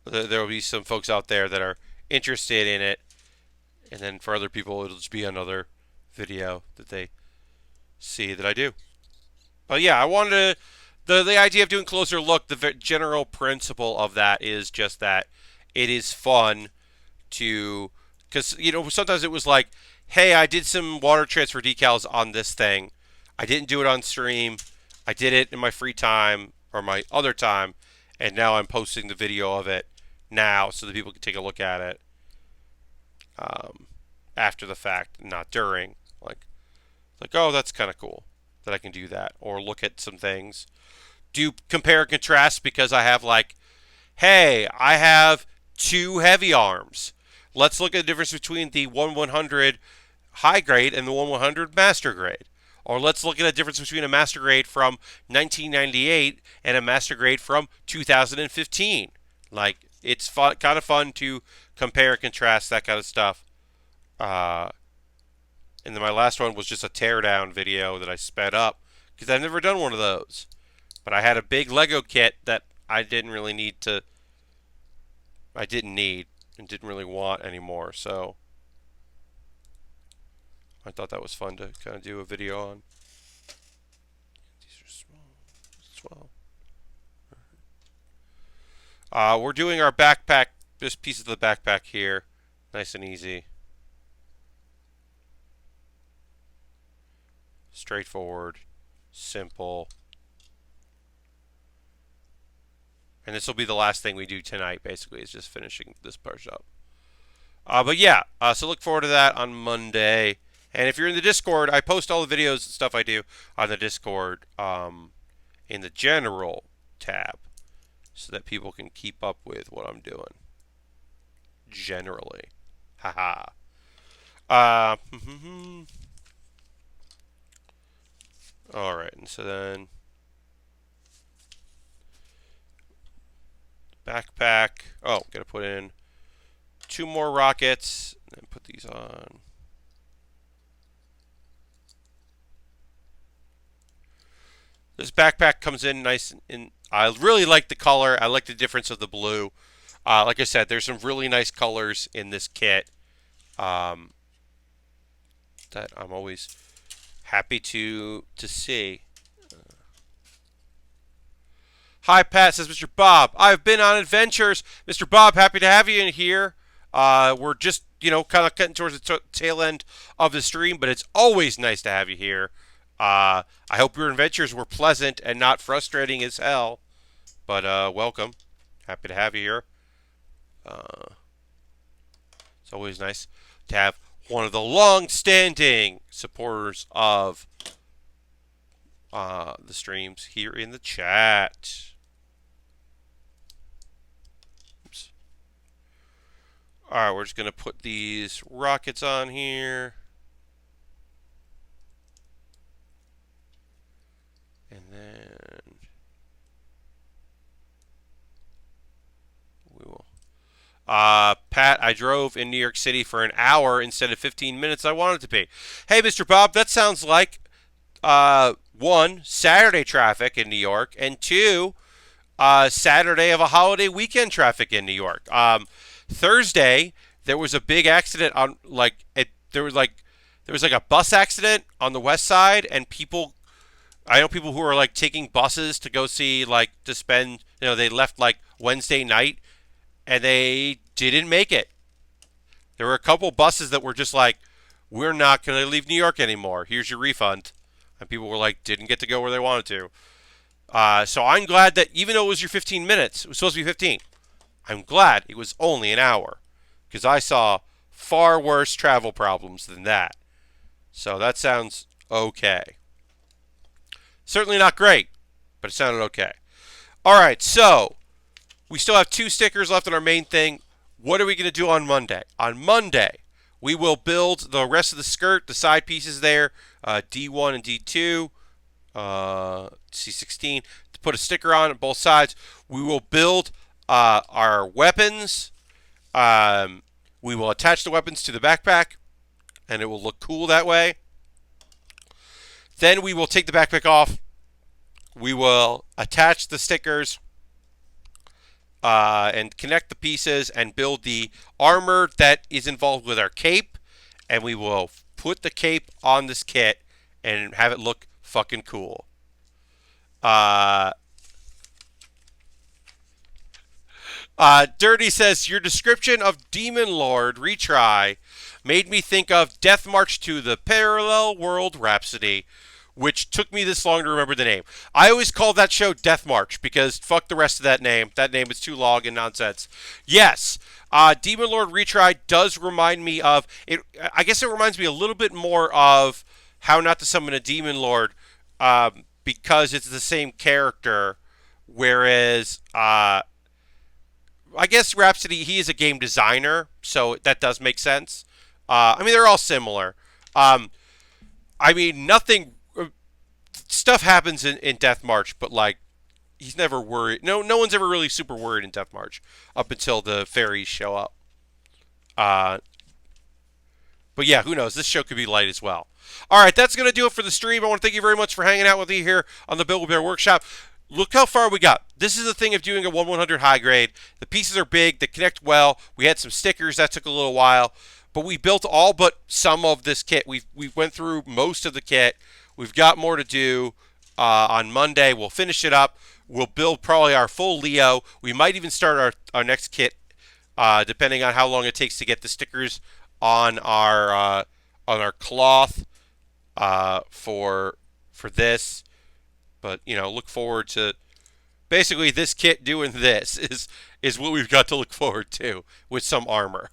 There will be some folks out there that are interested in it, and then for other people, it'll just be another video that they see that I do. But yeah, I wanted to. The idea of doing closer look, the general principle of that is just that it is fun to, because sometimes it was like, hey, I did some water transfer decals on this thing. I didn't do it on stream. I did it in my free time or my other time, and now I'm posting the video of it now so that people can take a look at it after the fact, not during. Like, oh, that's kind of cool that I can do that, or look at some things, do compare and contrast, because I have like, hey, I have 2 heavy arms. Let's look at the difference between the 1/100 high grade and the 1/100 master grade. Or let's look at a difference between a master grade from 1998 and a master grade from 2015. Like, it's fun, kind of fun to compare and contrast that kind of stuff. Uh, and then my last one was just a teardown video that I sped up because I've never done one of those. But I had a big Lego kit that I didn't really need to. I didn't need and didn't really want anymore. So I thought that was fun to kind of do a video on. These are small. We're doing our backpack, this piece of the backpack here. Nice and easy. Straightforward. Simple. And this will be the last thing we do tonight, basically, is just finishing this part up. But yeah, so look forward to that on Monday. And if you're in the Discord, I post all the videos and stuff I do on the Discord in the general tab so that people can keep up with what I'm doing. Generally. Haha. Alright, and so then backpack. Oh, gotta put in 2 more rockets and then put these on. This backpack comes in nice and I really like the color. I like the difference of the blue. Like I said, there's some really nice colors in this kit that I'm always happy to see. Hi, Pat, says Mr. Bob. I've been on adventures. Mr. Bob, happy to have you in here. We're just, kind of cutting towards the tail end of the stream, but it's always nice to have you here. I hope your adventures were pleasant and not frustrating as hell. But welcome. Happy to have you here. It's always nice to have one of the long-standing supporters of the streams here in the chat. Oops. Alright, we're just going to put these rockets on here. And then we will. Pat, I drove in New York City for an hour instead of 15 minutes I wanted to be. Hey, Mr. Bob, that sounds like 1, Saturday traffic in New York, and 2, Saturday of a holiday weekend traffic in New York. Thursday there was a big accident on there was a bus accident on the west side, and I know people who are taking buses to go see to spend, they left Wednesday night and they didn't make it. There were a couple buses that were just we're not going to leave New York anymore. Here's your refund. And people were didn't get to go where they wanted to. So I'm glad that even though it was your 15 minutes, it was supposed to be 15. I'm glad it was only an hour because I saw far worse travel problems than that. So that sounds okay. Certainly not great, but it sounded okay. All right, so we still have 2 stickers left on our main thing. What are we going to do on Monday? On Monday, we will build the rest of the skirt, the side pieces there, D1 and D2, C16, to put a sticker on both sides. We will build our weapons. We will attach the weapons to the backpack, and it will look cool that way. Then we will take the backpack off. We will attach the stickers and connect the pieces and build the armor that is involved with our cape. And we will put the cape on this kit and have it look fucking cool. Dirty says, your description of Demon Lord Retry made me think of Death March to the Parallel World Rhapsody, which took me this long to remember the name. I always called that show Death March because fuck the rest of that name. That name is too long and nonsense. Yes, Demon Lord Retry does remind me of it. I guess it reminds me a little bit more of How Not to Summon a Demon Lord because it's the same character, whereas I guess Rhapsody, he is a game designer, so that does make sense. I mean, they're all similar. I mean, nothing... Stuff happens in Death March, but, he's never worried. No one's ever really super worried in Death March up until the fairies show up. Uh, but yeah, who knows? This show could be light as well. All right, that's going to do it for the stream. I want to thank you very much for hanging out with me here on the Build Bear Workshop. Look how far we got. This is the thing of doing a 1/100 high grade. The pieces are big. They connect well. We had some stickers. That took a little while. But we built all but some of this kit. We went through most of the kit. We've got more to do. On Monday, we'll finish it up. We'll build probably our full Leo. We might even start our next kit, depending on how long it takes to get the stickers on our cloth for this. But look forward to basically this kit doing this is what we've got to look forward to with some armor.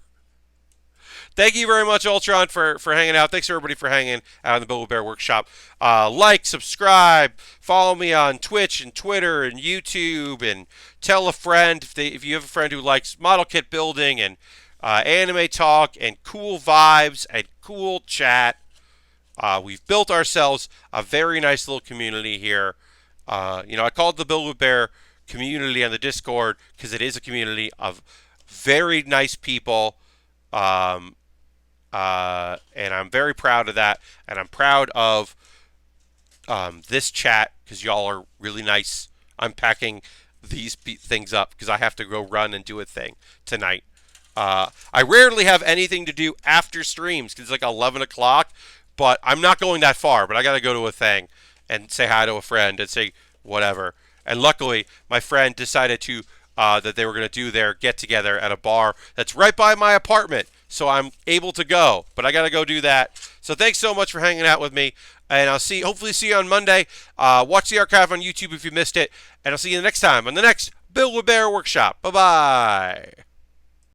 Thank you very much, Ultron, for hanging out. Thanks, everybody, for hanging out in the Build Bear Workshop. Like, subscribe, follow me on Twitch and Twitter and YouTube, and tell a friend if you have a friend who likes model kit building and anime talk and cool vibes and cool chat. We've built ourselves a very nice little community here. I call it the Build Bear community on the Discord because it is a community of very nice people. And I'm very proud of that. And I'm proud of this chat because y'all are really nice. I'm packing these things up because I have to go run and do a thing tonight. I rarely have anything to do after streams because it's like 11 o'clock. But I'm not going that far. But I got to go to a thing and say hi to a friend and say whatever. And luckily, my friend decided to that they were going to do their get-together at a bar that's right by my apartment. So I'm able to go. But I got to go do that. So thanks so much for hanging out with me. And I'll hopefully see you on Monday. Watch the archive on YouTube if you missed it. And I'll see you next time on the next Build a Bear Workshop. Bye-bye.